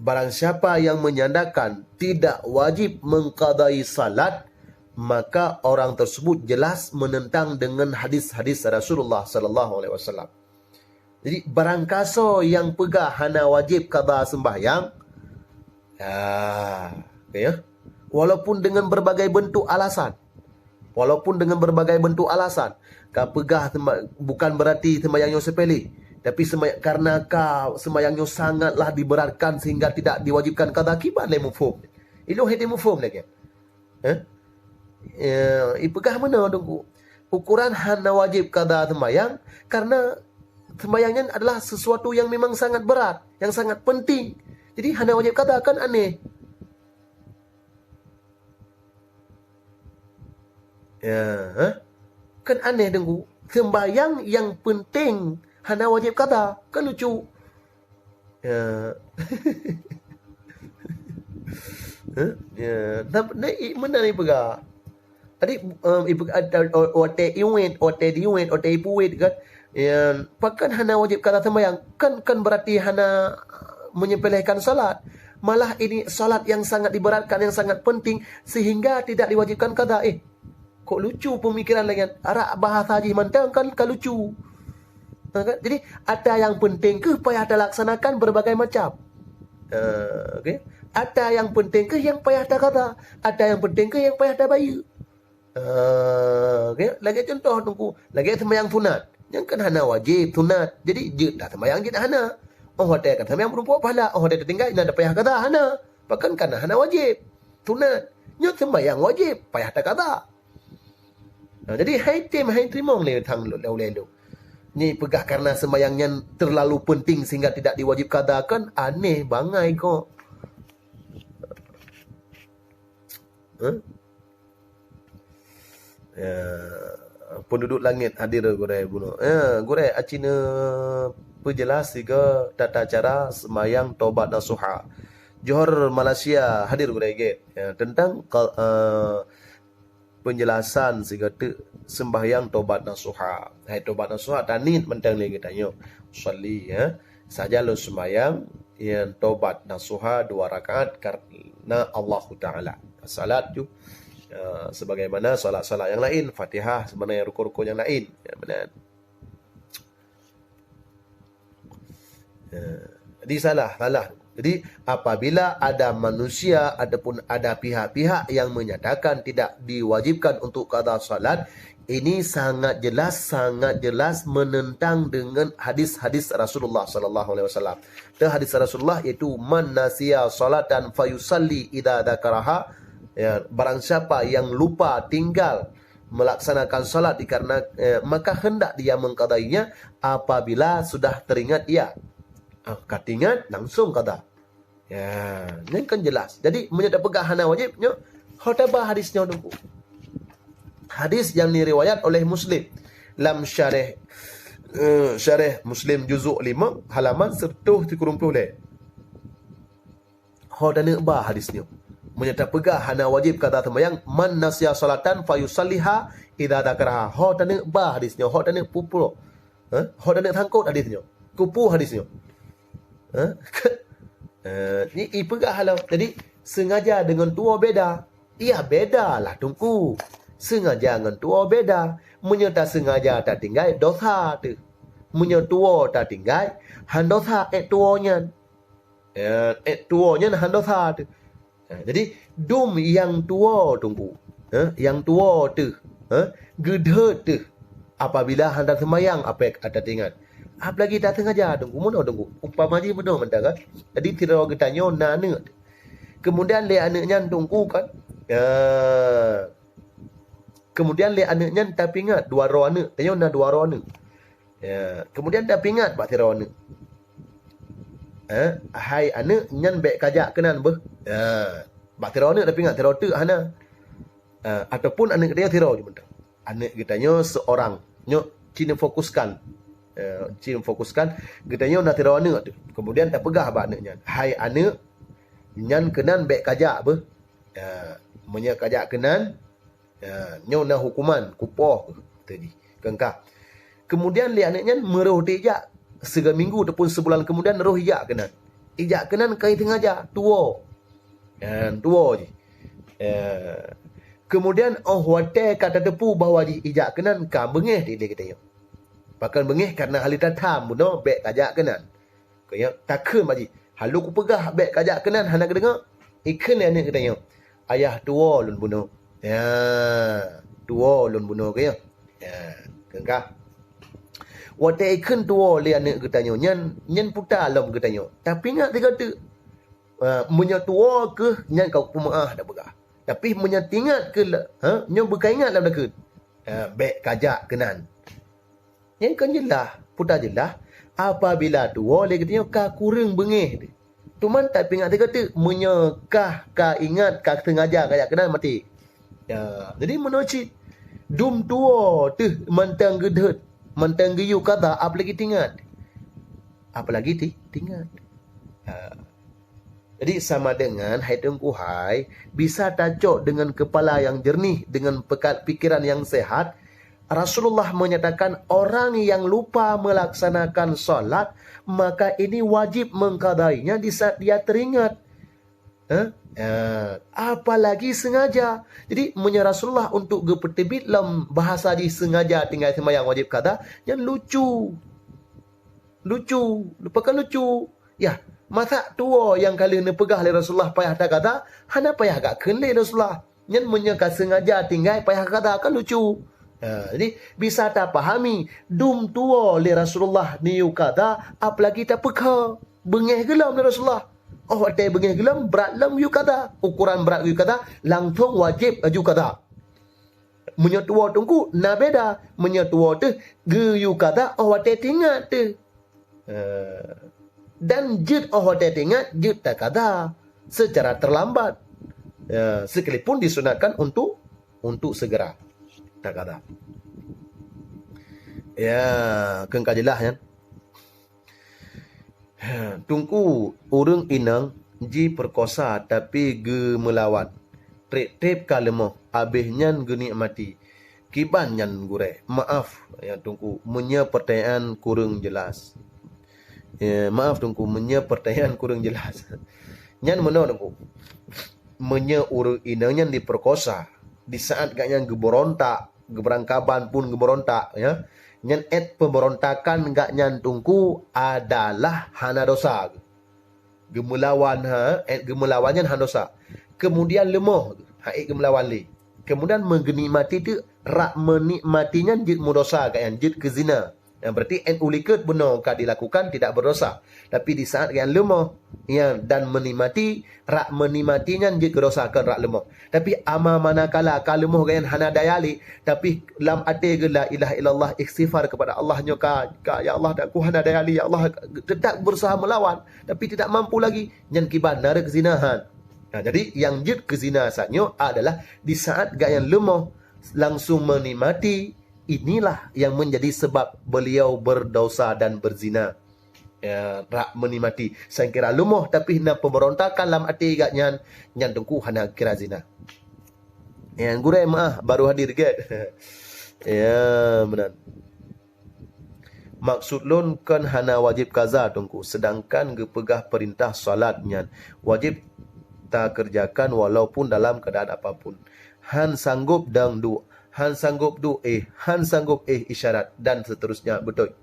barang siapa yang menyandarkan tidak wajib mengqadai salat, maka orang tersebut jelas menentang dengan hadis-hadis Rasulullah sallallahu alaihi wasallam. Jadi barang kaso yang pegah hana wajib qada sembahyang, ya, walaupun dengan berbagai bentuk alasan, kau pegah bukan berarti sembahyangnya sepele, tapi karena kau sembahyangnya sangatlah diberatkan sehingga tidak diwajibkan qada, kiban le mufhum. Ilo hede mufhum lagi. Ipegah mana dong? Ukuran hana wajib qada sembahyang karena sembahyangnya adalah sesuatu yang memang sangat berat, yang sangat penting. Jadi hana wajib qada kan aneh. Kan aneh dong. Sembahyang yang penting hana wajib qada, kan lucu. Mana ni pegah? Adik ote diuin kan, pakan hana wajib qada sembahyang kan berarti hana menyepelekan salat. Malah ini salat yang sangat diberatkan, yang sangat penting sehingga tidak diwajibkan qada. Kok lucu pemikiran lagi. Arak bahasa haji mantang kan lucu. Jadi ada yang penting ke payah laksanakan berbagai macam. Okay? Ada yang penting ke yang payah qada, ada yang penting ke yang payah bayar. Okay? Lagi contoh tunggu, lagi sembahyang sunat, yang kan hana wajib sunat. Jadi je dah sembahyang je dah hana. Ada kan sembahyang berumpa pahala, ada tertinggal nak payah qada hana. Bahkan kan hana wajib sunat. Nyut sembahyang wajib payah qada. Jadi hai terima le thang lalu. Ni pegah karena sembahyangnya terlalu penting sehingga tidak diwajib qada, kan aneh bangai kok. Penduduk langit hadir gurai bunuh. Gurai acina penjelas juga tata cara sembahyang taubat nasuha. Johor Malaysia hadir gurai get tentang penjelasan siga sembahyang taubat nasuha. Hai taubat nasuha tanit mentang lagi tanya. Salli saja lo sembahyang yang taubat nasuha 2 rakaat karena Allah Taala. Salat tu sebagaimana salat-salat yang lain, Fatihah sebenarnya rukun-rukun yang lain. Jadi salah. Jadi apabila ada manusia ataupun ada pihak-pihak yang menyatakan tidak diwajibkan untuk qada salat, ini sangat jelas menentang dengan hadis-hadis Rasulullah sallallahu alaihi wasallam. Dan hadis Rasulullah iaitu man nasiya salatan fayusalli idza dzakaraha, barang siapa yang lupa tinggal melaksanakan salat dikarenakan maka hendak dia mengqadainya apabila sudah teringat ia. Katingat langsung qada. Ini kan jelas. Jadi menyatakan pegah hana wajibnya khatabah hadisnya nunggu. Hadis yang diriwayat oleh Muslim dalam syarih Muslim juzuk 5 halaman 130. Hodana ba hadisnya. Menyatakan pegah hana wajib qada sembahyang man nasiya salatan fayusalliha idza dzakaraha. Hodana ba hadisnya, hodana pupu. Hodana thangkut hadisnya. Kupu hadisnya. Ni pegah halau. Jadi sengaja dengan tua beda. Ia bedalah tungku. Sengaja dengan tua beda. Menyata sengaja tak tinggal dosa tu. Menyetua tak tinggal handosa tuanya. Tuanya handosa tu. Jadi dum yang tua tunggu. Yang tua tu. Gede tu. Apabila hendak sembahyang apa ada tinggal. Apalagi tak sengaja tunggu. Mana tunggu. Umpama je benar mentah kan. Jadi tidak orang tanya nana. Kemudian le anaknya tunggu kan. Kemudian le anaknya tapi ingat 2 roh anak. Tanya nak 2 roh anak. Kemudian dah ingat pak tira anak. Hai anak nyan baik kajak kenan ber. Pak tira anak tapi ingat tira tu hana. Ataupun anak dia tira je mentah. Anak kitanya seorang. Nyok Cina fokuskan. Kitanya nak tira anak tu. Kemudian tak pegah pak anaknya. Hai anak nyan kenan baik kajak ber. Menyak kajak kenan Nyo na hukuman kupoh tadi kengkah. Kemudian lihat anaknya meroh dijak seminggu ataupun sebulan kemudian roh ijak kenan. Ijak kenan kai tengah aja tua. Tua je. Kemudian wate kata tepu bahawa ijak kenan ka bengeh dia kata yo. Bahkan bengeh karena hal tatam buno bek kajak kenan. Kaya takkan baji. Halu ku pegah bek kajak kenan hana kedengar. Ikan ni kata yo. Ayah tua lun bunuh. Tua lun bunuh kaya. Kengkah. Wate ikan tua le anak katanya nyan putar alam katanya. Tapi ingat dia kata munya tua ke nyan kau pemaah dah begah. Tapi munya tingat ke nyo berkaingat dalam dekat. Bek kajak kenan. Yang kan jelah, putar jelah apabila tua le katanya ka kurang bengeh dia. Tuman tak ingat dia kata munya ka ingat ka tengaja kajak kenan mati. Jadi menocit dum tua tu mantang gedhet. Mantang geyu kata apalagi tinggal. Apalagi tinggal. Jadi sama dengan hai tengku hai bisa tajok dengan kepala yang jernih, dengan pikiran yang sehat. Rasulullah menyatakan orang yang lupa melaksanakan solat maka ini wajib mengqadainya di saat dia teringat. Apalagi sengaja. Jadi menyerah Rasulullah untuk gepetebit dalam bahasa di sengaja tinggal sembahyang wajib kata yang lucu. Lupakan lucu. Ya, masa tua yang kali ni pegah oleh Rasulullah payah tak kata, hana payah gak kenli Rasulullah. Yang menyeka sengaja tinggal payah kata kan lucu. Jadi bisa tak pahami dum tua oleh Rasulullah ni kata apalagi tak peka bengeh gelam oleh Rasulullah. Wate bengeh gelam berat lam yu kata. Ukuran berat yu kata langsung wajib aju kata. Menyetua tungku na beda. Menyetua tu ge yu kata wate tingat tu. Dan jid wate tingat jid tak kata secara terlambat. Sekalipun disunatkan untuk segera. Tak kata. Kengkajilah kan. Tungku urang inang ji perkosa tapi ge melawan. Trep kalemo abehnya ge nikmati. Kiban nyan gure. Maaf ya tungku munya pertanyaan kurang jelas. Maaf tungku munya pertanyaan kurang jelas. Nyan meno tungku. Munya urang inang nyan diperkosa di saat gaknya geberontak, geberangkaban pun geberontak ya. Nyan pemberontakan gak nyan tungku adalah hana dosa. Gemelawan gemelawannya hana dosa. Kemudian lemah gemelawan li. Kemudian menggenikmati tu rak menikmatinya jid mudosa gak yang jid ke zina. Yang berarti ulikat benar ka dilakukan tidak berdosa. Tapi di saat yang lemah dan menikmati rak menikmatinya jid kedosakan rak lemah. Tapi ama manakala ka lemah gak hana dayali tapi lam ate ge la ilaha illallah istighfar kepada Allah nyo ka ya Allah tak ku hana dayali ya Allah tetap berusaha melawan tapi tidak mampu lagi nyan kiban nara kezinahan. Jadi yang jid kezina sanyo adalah di saat gak yang lemah langsung menikmati. Inilah yang menjadi sebab beliau berdosa dan berzina. Rak menikmati. Saya kira lumah tapi nak pemberontakan dalam hati gak nyan tungku hana kira zina. Yang gure maaf baru hadir get. Benar. Maksud lun kan hana wajib kaza tungku sedangkan gepegah perintah solat nyan wajib tak kerjakan walaupun dalam keadaan apapun. Han sanggup dang du. Han sanggup du han sanggup isyarat dan seterusnya betul.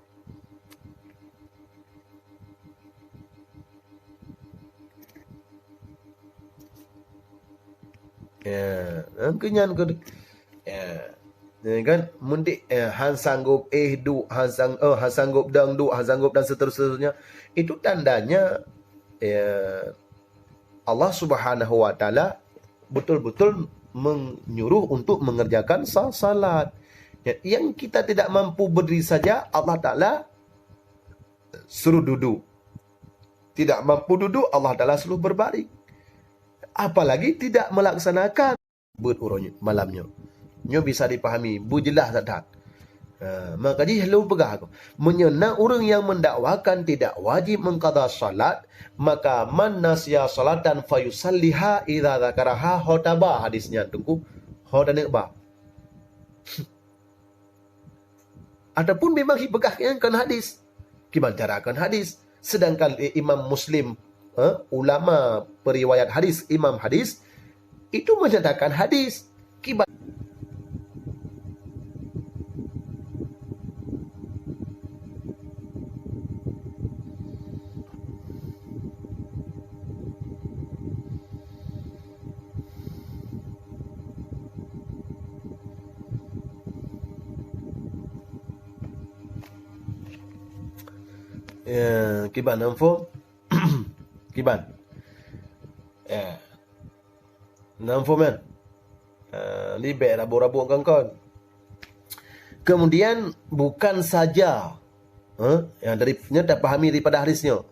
Kenyan ke kan mundik han sanggup du han sanggup dang du han sanggup dan seterusnya itu tandanya Allah Subhanahu wa taala betul-betul menyuruh untuk mengerjakan salat. Yang kita tidak mampu berdiri saja, Allah Ta'ala suruh duduk. Tidak mampu duduk, Allah Ta'ala suruh berbaring. Apalagi tidak melaksanakan berurunnya malamnya. Nyo bisa dipahami, bu jelas tak? Maka dia lalu pegah aku. Menyenang orang yang mendakwakan tidak wajib mengqada salat, maka man nasya salatan fayusalliha idza dzakaraha hotaba hadisnya tunggu hodanikba. Ataupun memang dipegahkan hadis. Dibantarakan hadis. Sedangkan Imam Muslim, ulama periwayat hadis, imam hadis, itu menyatakan hadis. Kiban namfo kiban namfo men libek rabu-rabu kawan-kawan. Kemudian bukan saja yang darinya dah fahami daripada hadisnya,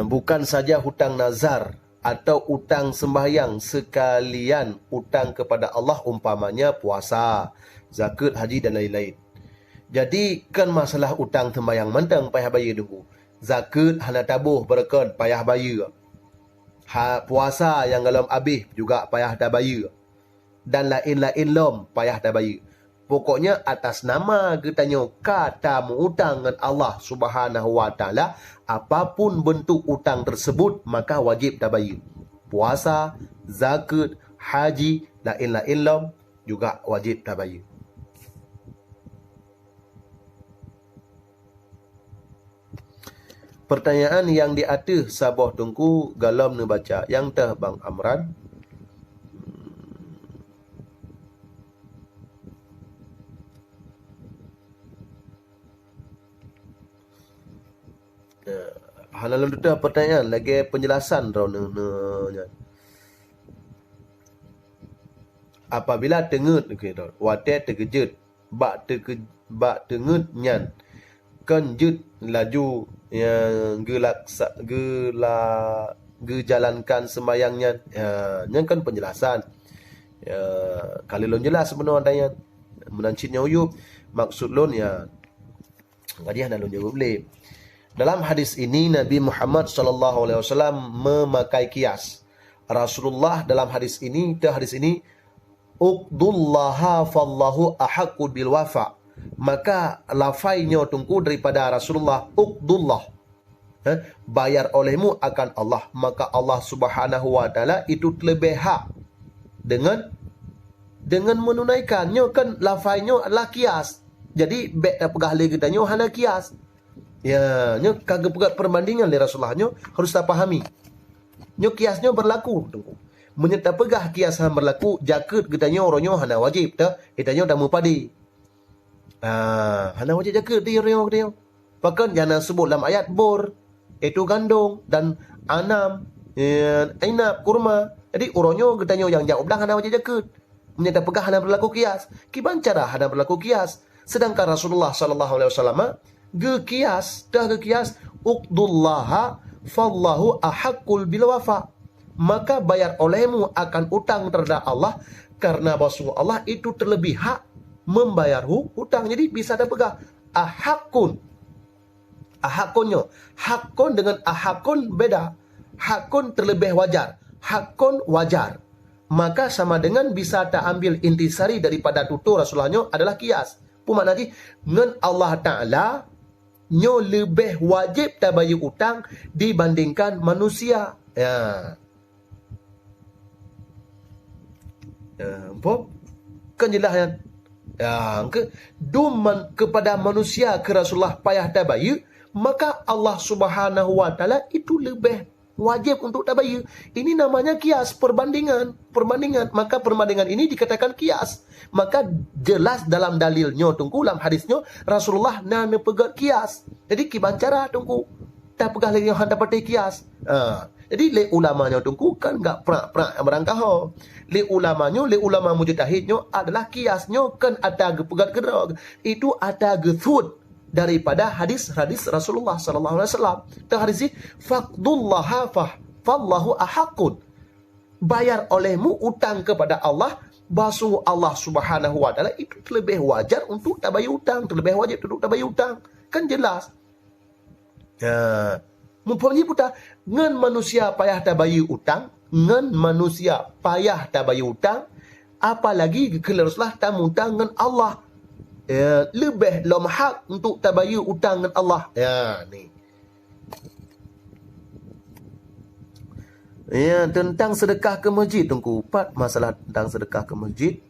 bukan saja hutang nazar atau utang sembahyang, sekalian utang kepada Allah, umpamanya puasa, zakat, haji dan lain-lain. Jadi kan masalah utang sembahyang mentang payah bayar dulu. Zakat hana tabuh berkon payah bayar. Puasa yang dalam habis juga payah dah bayar. Dan lain-lain lom payah dah bayar. Pokoknya atas nama katanya kata mengutang dengan Allah Subhanahu wa taala, apapun bentuk utang tersebut maka wajib dah bayar. Puasa, zakat, haji, lain-lain lom juga wajib dah bayar. Pertanyaan yang di atas sabah tungku galam ni baca yang tah Bang Amran. Halalan tu pertanyaan lagi penjelasan apabila tengut wate terkejut bak tengut nyan kenjut laju yang gejalankan sembayangnya, yang kan penjelasan kali lon jelas sebenarnya menancitnya uyup maksud lon ya ngadiah nak lon jawab boleh. Dalam hadis ini Nabi Muhammad SAW memakai kias. Rasulullah dalam hadis ini uqdullaha fallahu ahaqqu bil wafa. Maka lafainya tunggu daripada Rasulullah, uqdullah, bayar olehmu akan Allah, maka Allah Subhanahu wa taala itu lebih hak dengan menunaikannya. Kan lafainya adalah kias. Jadi bek tak pegah lagi katanya hana kias. Ya, nyo kagak pegat perbandingan le Rasulullah, nyo harus tak pahami. Nyo kiasnya berlaku tunggu. Menyerta pegah kias han berlaku, jaket katanya orangnya hana wajib dah, itanya dah mupadi. Hana wajib jaket dia orang. Bahkan jangan sebut dalam ayat bor, itu gandong dan anam, ainab, kurma. Jadi orangnya katanya yang jawab dah hana wajib jaket. Menyerta pegah hana berlaku kias. Kiban cara hana berlaku kias. Sedangkan Rasulullah SAW gekias uqdullaha fallahu ahaqqul bil wafa, maka bayar olehmu akan utang terhadap Allah karena bahwa Allah itu terlebih hak membayar hutang. Jadi bisa ada pegah ahaqqun, hakun dengan ahakun beda. Hakun terlebih wajar, hakun wajar, maka sama dengan bisa tak ambil intisari daripada tutur Rasulullahnya adalah kias. Pumak nanti dengan Allah Ta'ala nyo lebih wajib tak bayar utang dibandingkan manusia. Kan jelas kan? Duman kepada manusia ke Rasulullah payah tak bayar, maka Allah Subhanahu wa taala itu lebih wajib untuk tak bayar. Ini namanya kias, perbandingan. Maka perbandingan ini dikatakan kias. Maka jelas dalam dalilnya tunggu dalam hadisnya Rasulullah nak pegat kias. Jadi kibancara tunggu tak pegah lagi yang dapat kias. Jadi le ulamanya tunggu kan enggak prak berangkah. Le ulama mujtahidnya adalah kiasnya kan ada pegat gerog. Itu ada gesud daripada hadis Rasulullah sallallahu alaihi wasallam. Tah hadis faqdullaha fallahu ahaqqun. Bayar olehmu utang kepada Allah, basuh Allah Subhanahu wa taala itu lebih wajar untuk tak bayar utang, terlebih wajib untuk tak bayar utang. Kan jelas. Mempunyai putar ngan manusia payah tak bayar utang, ngan manusia payah tak bayar hutang, apalagi kalau Rasulullah tak hutang dengan Allah. Lebih lemah untuk tak bayar hutang dengan Allah. Ni. Tentang sedekah ke masjid, tunggu 4 masalah tentang sedekah ke masjid.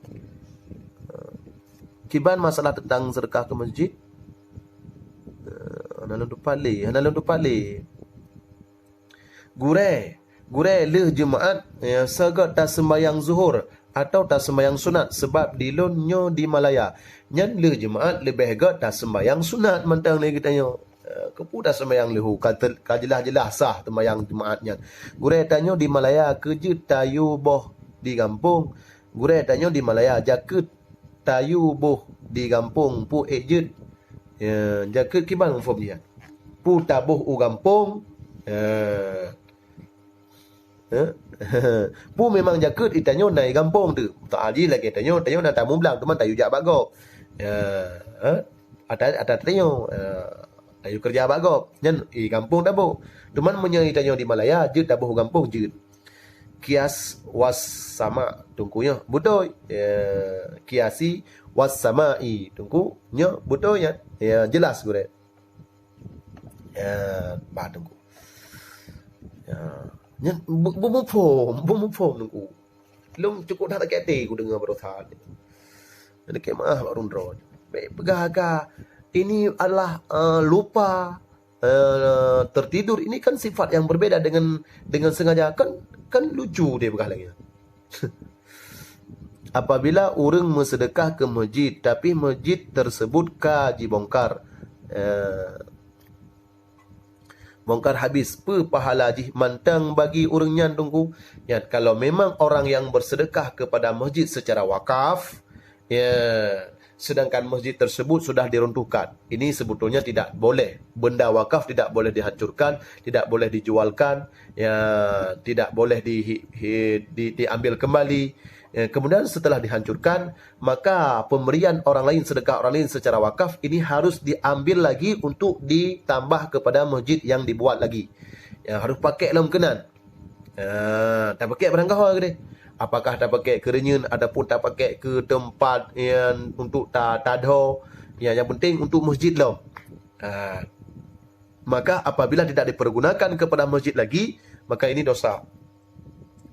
Kiban masalah tentang sedekah ke masjid. Analun tu pali. Gure leh jemaat segat tak sembahyang zuhur atau tak sembahyang sunat sebab dilonyo di Malaya. Nyan leh jemaat lebih gat tak sembahyang sunat mentang lagi tanya. Kepu dah sembahyang lehu kajelah-jelah sah sembahyang jemaatnya. Gure tanya di Malaya kerja tayu boh di kampung. Gure tanya di Malaya jaket tayu boh di kampung pu ejut. Jaket kiban form dia. Pu tabuh u kampung. Pu memang jaket itanyo naik kampung tu. Tak ali lagi tanyo nak tamu belang teman tayu jak bagok. Ada tanyo tayu kerja bagop nyan kampung tabuh teman menyai tanyo di Malaya je tabuh kampung je kias was sama tungkunya betul kiasi was samai tungku nya betul ya jelas gure ba tungku nyan bu form tungku lum cukup dah tak kete ku dengar berosa ni kemah barun ron pegah ini adalah lupa, tertidur. Ini kan sifat yang berbeda dengan sengaja. Kan lucu dia begah lagi. Apabila orang bersedekah ke masjid, tapi masjid tersebut kaji bongkar. Bongkar habis pahala jih mantang bagi orangnya tunggu. Ya, kalau memang orang yang bersedekah kepada masjid secara wakaf, sedangkan masjid tersebut sudah diruntuhkan. Ini sebetulnya tidak boleh. Benda wakaf tidak boleh dihancurkan, tidak boleh dijualkan, tidak boleh diambil kembali. Kemudian setelah dihancurkan, maka pemberian orang lain, sedekah orang lain secara wakaf ini harus diambil lagi untuk ditambah kepada masjid yang dibuat lagi. Harus pakai dalam kenan. Tak pakai barang kau ke. Apakah tak pakai ke renyun ataupun tak pakai ke tempat yang untuk tadho, yang penting untuk masjid lah. Maka apabila tidak dipergunakan kepada masjid lagi, maka ini dosa.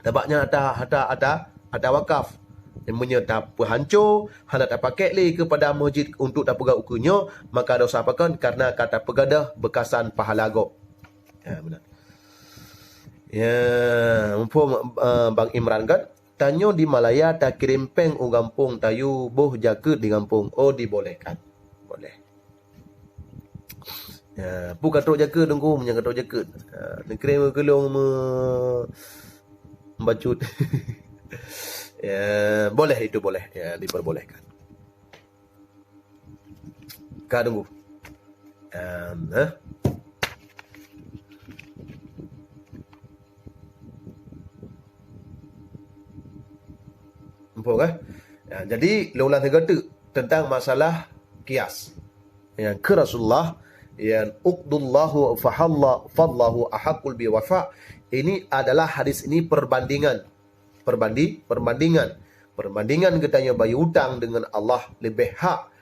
Tampaknya ada wakaf yang menyerta hancur, hendak tak pakai lagi kepada masjid untuk tak pegang ukunya, maka dosa apakan? Karena kata pegadah bekasan pahala go. Benar. Bang Imran kan tanyo di Malaya tak kirim peng u kampung tayu boh jaket di kampung. Oh, dibolehkan. Boleh. Pu katok jaket tunggu punya katok jaket. Kirim kelong membacut. Boleh, itu boleh. Diperbolehkan. Ka tunggu. Jadi laulah negara tentang masalah kias yang ke Rasulullah yang uqdullahu fadlahu ahaqul biwafa. Ini adalah hadis ini perbandingan katanya bayi hutang dengan Allah lebih hak.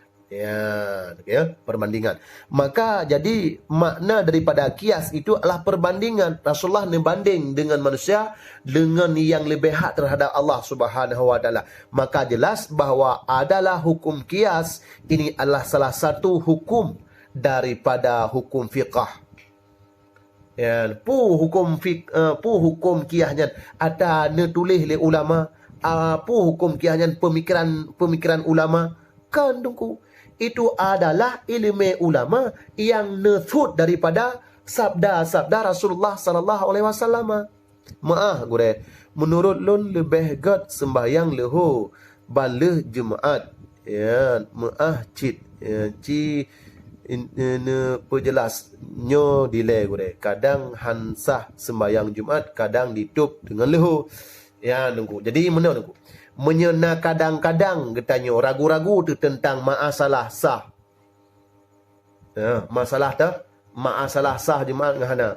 Perbandingan. Maka jadi makna daripada kias itu adalah perbandingan. Rasulullah membanding dengan manusia dengan yang lebih hak terhadap Allah Subhanahu wa taala. Maka jelas bahawa adalah hukum kias ini adalah salah satu hukum daripada hukum fiqh. Hukum kiasnya ada tulis oleh ulama. Hukum kiasnya pemikiran ulama kan tunggu. Itu adalah ilmu ulama yang nethut daripada sabda-sabda Rasulullah sallallahu alaihi wasallam. Gure, menurut lun lebih gat sembahyang leho baleh jemaat. Perjelas nyo dile gure. Kadang hansah sembahyang Jumaat, kadang ditup dengan leho. Nunggu. Jadi mana nunggu? Menyena kadang-kadang katanya ragu-ragu tu tentang masalah sah. Masalah sah jemaat ngahana.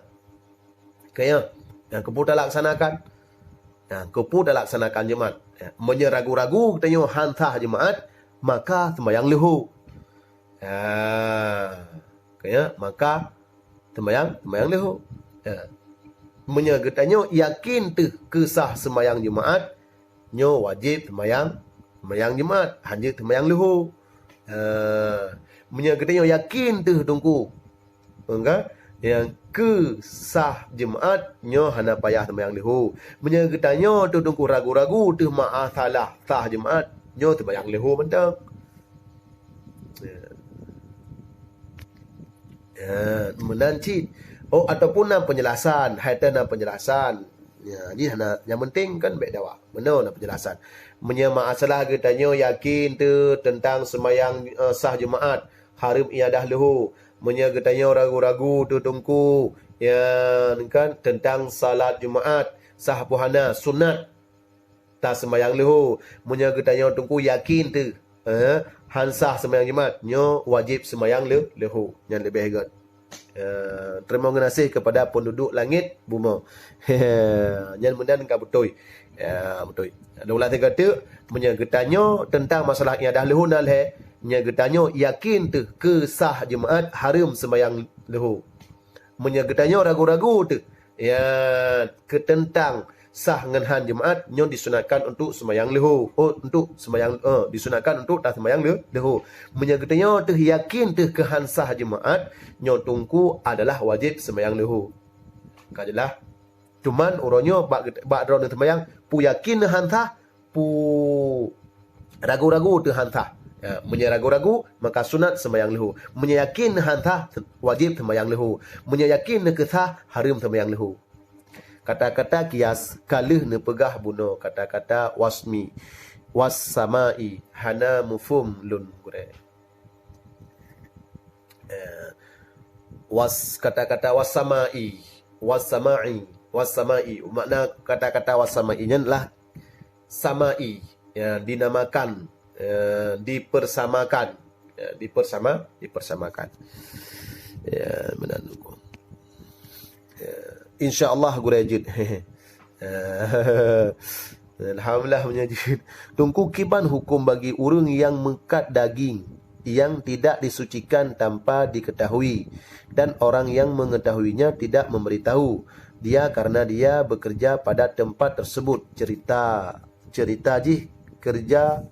Kaya yang keputar laksanakan. Kupu dah laksanakan jemaat. Menyeragu-ragu katanya hantah jemaat, maka sembahyang lehu. Maka sembahyang lehu. Menyegetanya yakin tu kesah sembahyang jemaat, nyo wajib sembahyang jemaat, hanya sembahyang lehu. Menyegetanya yakin tu tungku. Enggak? Yang kesah jemaat nyo hana payah sembahyang lehu. Menyegetanya tu tungku ragu-ragu tu maaf salah sah jemaat, nyo sembahyang lehu mentang. Menanci ataupun penjelasan, haitan penjelasan. Jadi yang penting kan baik dakwah. Mana penjelasan. Masalah katanya yakin tu tentang sembahyang sah jemaat, harim iadah lehu. Katanya ragu-ragu tu tungku kan tentang salat Jumaat sah puhana sunat tak sembahyang lehu. Katanya tungku yakin tu hansah sembahyang Jumaat, nyo wajib sembahyang lehu. Yang lebih hebat. Terima kasih kepada penduduk langit bumi. Yang mudah engkau betul. Betul. Ada ulah kata katanya tentang masalah yang dah lehu nalhe. Katanya yakin tu kesah jemaat haram sembahyang lehu. Katanya ragu-ragu tu tentang sah ngenhan jemaat nyo disunatkan untuk sembahyang lehu. Untuk sembahyang disunatkan untuk tak sembahyang lehu. Katanya tu yakin tu kehan sah jemaat nyo tungku adalah wajib sembahyang lehu. Kajelah. Cuman uronyo bak drone sembahyang pu yakin hantah, pu ragu-ragu tu hantah. Ragu-ragu maka sunat sembahyang lehu. Yakin hantah wajib sembahyang lehu. Yakin kesah haram sembahyang lehu. Kata-kata kias kalih ne pegah buno kata-kata wasmi wassamai hana mufhum lun gure. Kata-kata wassamai makna kata-kata wassamai adalah samai dinamakan, dipersamakan, dipersamakan. Benar. InsyaAllah gurejid. Alhamdulillah menyajid. Tungku kiban hukum bagi orang yang mengkat daging yang tidak disucikan tanpa diketahui, dan orang yang mengetahuinya tidak memberitahu dia karena dia bekerja pada tempat tersebut. Cerita jih kerja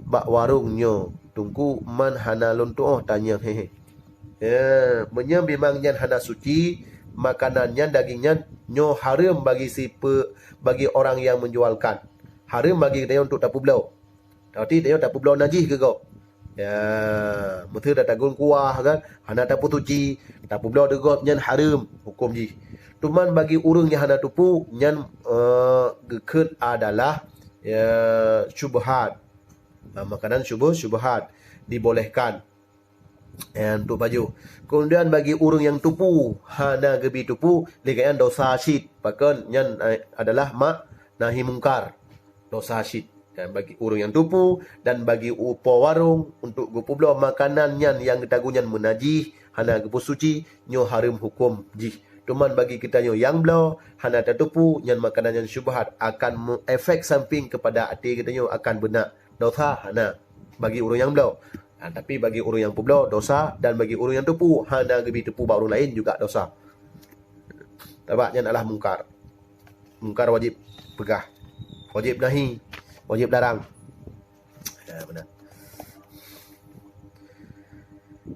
bak warungnya. Tungku man hana luntuh tanya memang nyan hana suci, makanannya dagingnya nyo haram bagi bagi orang yang menjualkan. Haram bagi dia untuk tapu belau. Tapi dia tapu belau najis ke kau? Mesti dah tagun kuah kan, hana tapu suci, tapu belau degot nyan haram hukum ji. Cuman bagi orang yang hana tupu nyan gekut adalah syubhat. Makanan syubhat dibolehkan untuk baju. Kemudian bagi orang yang tupu, hana gebi tupu, ligaan dosa syid. Bahkan yang adalah nahi mungkar, dosa syid. Dan bagi orang yang tupu dan bagi upo warung untuk gupu belau makanan yang ketagunyan menajih, hana gepu suci, nyo haram hukum jih. Cuman bagi kita yang belau, hana tertupu, yang makanan yang syubhat akan efek samping kepada hati kita akan benak. Dosa hana bagi orang yang belau. Tapi bagi orang yang publau dosa, dan bagi orang yang tepu hana gebi tepu bak orang lain juga dosa. Tabaknya adalah mungkar. Mungkar wajib pegah, wajib nahi, wajib larang. Benar.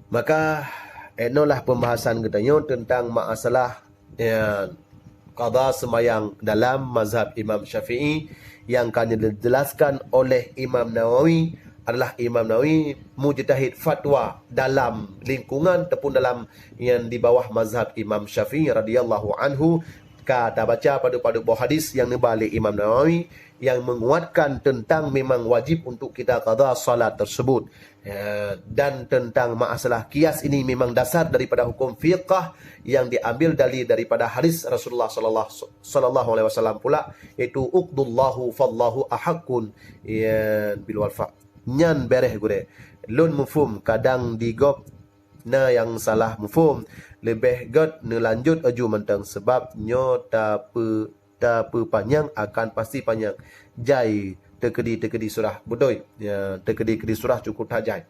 Maka enolah pembahasan katanya tentang masalah qada sembahyang dalam mazhab Imam Syafi'i yang akan dijelaskan oleh Imam Nawawi. Adalah Imam Nawawi mujtahid fatwa dalam lingkungan ataupun dalam yang di bawah mazhab Imam Syafi'i radhiyallahu anhu. Kata baca pada buah hadis yang dibalik Imam Nawawi yang menguatkan tentang memang wajib untuk kita qada salat tersebut. Dan tentang masalah kias ini memang dasar daripada hukum fiqh yang diambil daripada hadis Rasulullah sallallahu alaihi wasallam pula, iaitu uqdullahu fallahu ahaqqun bil wafa. Nyan bereh gure lun mufhum kadang digop na yang salah mufhum lebih god ne lanjut aju mentang sebab nyo ta panjang akan pasti panjang. Jai tekedi surah budoi. Ya, tekedi surah cukup tajai.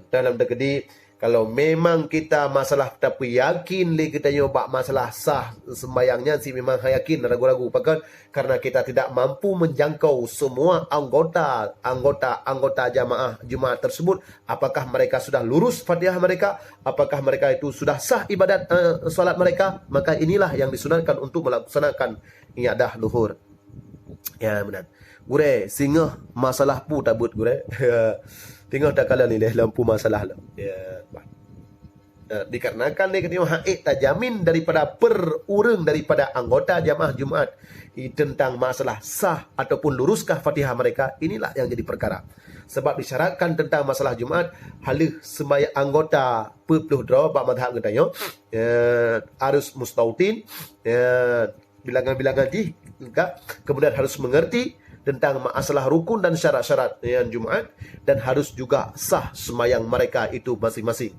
Dalam tekedi kalau memang kita masalah tapi yakin li kita nyoba masalah sah sembayangnya si memang yakin ragu-ragu bahkan karena kita tidak mampu menjangkau semua anggota jamaah Jumaat tersebut, apakah mereka sudah lurus Fatihah mereka, apakah mereka itu sudah sah ibadat solat mereka, maka inilah yang disunatkan untuk melaksanakan ibadah luhur. Ya benar. Gure singa masalah pu tabut gure. Tengok tak kala ni lampu masalah lah. Ya. Dikarenakan dia kata haid tajamin daripada perurang daripada anggota jamaah Jumaat tentang masalah sah ataupun luruskah Fatihah mereka, inilah yang jadi perkara. Sebab disyaratkan tentang masalah Jumaat halih sembahyang anggota pepuluh draw bab mazhab katanya harus mustautin bilangan-bilangan ji kemudian harus mengerti tentang masalah rukun dan syarat-syarat yang Jumaat dan harus juga sah sembahyang mereka itu masing-masing.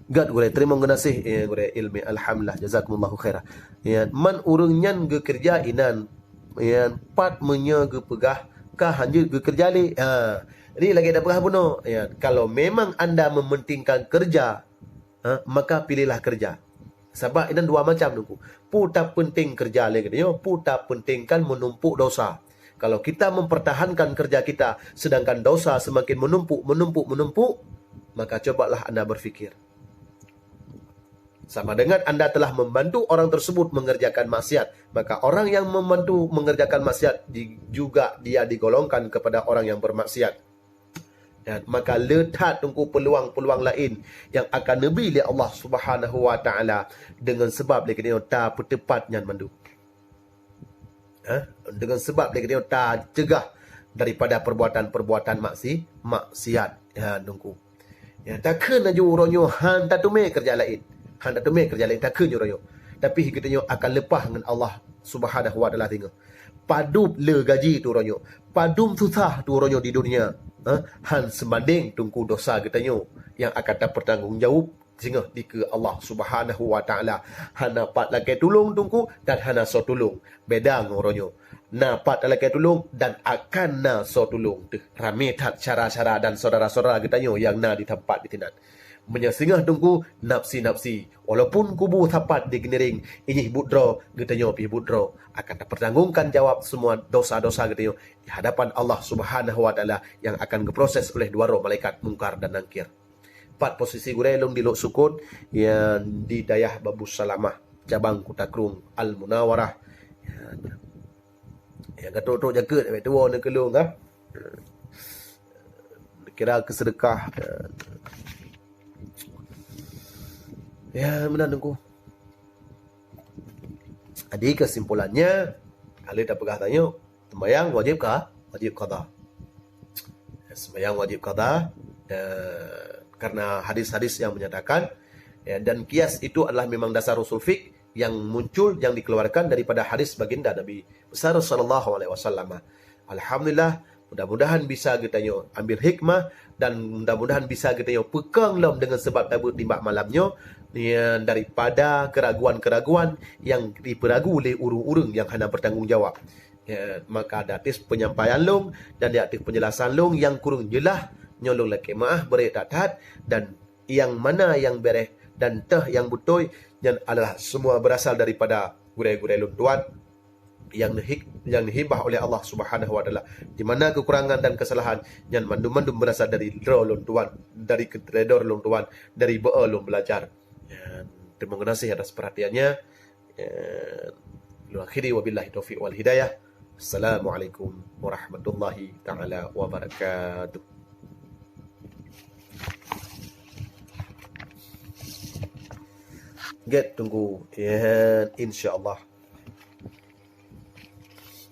Gad gure terima kasih gure ilmi alhamdulillah jazakumullahu khairah. Ya man urang nyan ge kerja inan ya pat menya ge pegah kah hanya ge kerja li. Ini lagi ada pegah buno. Ya kalau memang anda mementingkan kerja maka pilihlah kerja. Sebab ini dua macam nunggu. Puta penting kerja lagi dia, puta penting kan menumpuk dosa. Kalau kita mempertahankan kerja kita, sedangkan dosa semakin menumpuk, maka cobalah anda berfikir. Sama dengan anda telah membantu orang tersebut mengerjakan maksiat, maka orang yang membantu mengerjakan maksiat juga dia digolongkan kepada orang yang bermaksiat. Dan maka letak tunggu peluang-peluang lain yang akan nabi oleh Allah Subhanahu wa taala dengan sebab dia kena ta pertepatnya mandu. Dengan sebab dia kena ta cegah daripada perbuatan-perbuatan maksiat. Ya nunggu. Ya takkan aju ronyo han tatume kerja lain. Han tatume kerja lain takkan ronyo. Tapi kita akan lepas dengan Allah Subhanahu wa taala tengok. Padum le gaji tu ronyo. Padum susah tu ronyo di dunia. Han sebanding tungku dosa kita yang akan tak bertanggungjawab sehingga di ke Allah Subhanahu wa taala. Hana pat lagi tolong tungku dan hana so tolong. Beda ngoronyo. Na pat lagi tolong dan akan na so tolong. Rame tak cara-cara dan saudara-saudara kita yang na di tempat di tinan. Menyasingah tungku nafsi-nafsi. Walaupun kubu tapat di genering ini budro getanyo pi budro akan terpertanggungkan jawab semua dosa-dosa getanyo di hadapan Allah Subhanahu wa taala yang akan diproses oleh dua roh malaikat mungkar dan nakir. 4 posisi gurelong di Lok Sukun yang di Dayah Babus Salamah cabang Kutakrung Al Munawarah. Ya gato-gato jaga dekat tua nak kelong kira kesedekah. Ya, benar tunggu. Jadi kesimpulannya, kalau kita pegah tanya, sembahyang wajib kah? Wajib qada. Sembahyang wajib qada karena hadis-hadis yang menyatakan dan kias itu adalah memang dasar usul fiqh yang muncul yang dikeluarkan daripada hadis baginda Nabi besar sallallahu alaihi wasallam. Alhamdulillah, mudah-mudahan bisa kita ambil hikmah dan mudah-mudahan bisa kita pegang lom dengan sebab tabut timbak malamnya daripada keraguan-keraguan yang diperagu oleh urung-urung yang hendak bertanggungjawab. Maka ada atis penyampaian long dan di atis penjelasan long yang kurang jelas nyolong laki maaf beri tatat dan yang mana yang bereh dan teh yang betul yang adalah semua berasal daripada gure-gure luntuan yang dihibah oleh Allah Subhanahu wa taala. Di mana kekurangan dan kesalahan yang mandum-mandum berasal dari drolon tuan, dari kedredor long tuan, dari beelum belajar. Terima kasih atas perhatiannya. Akhiri wabillahi taufiq wal hidayah. Assalamualaikum warahmatullahi taala wabarakatuh. Get tunggu insyaallah.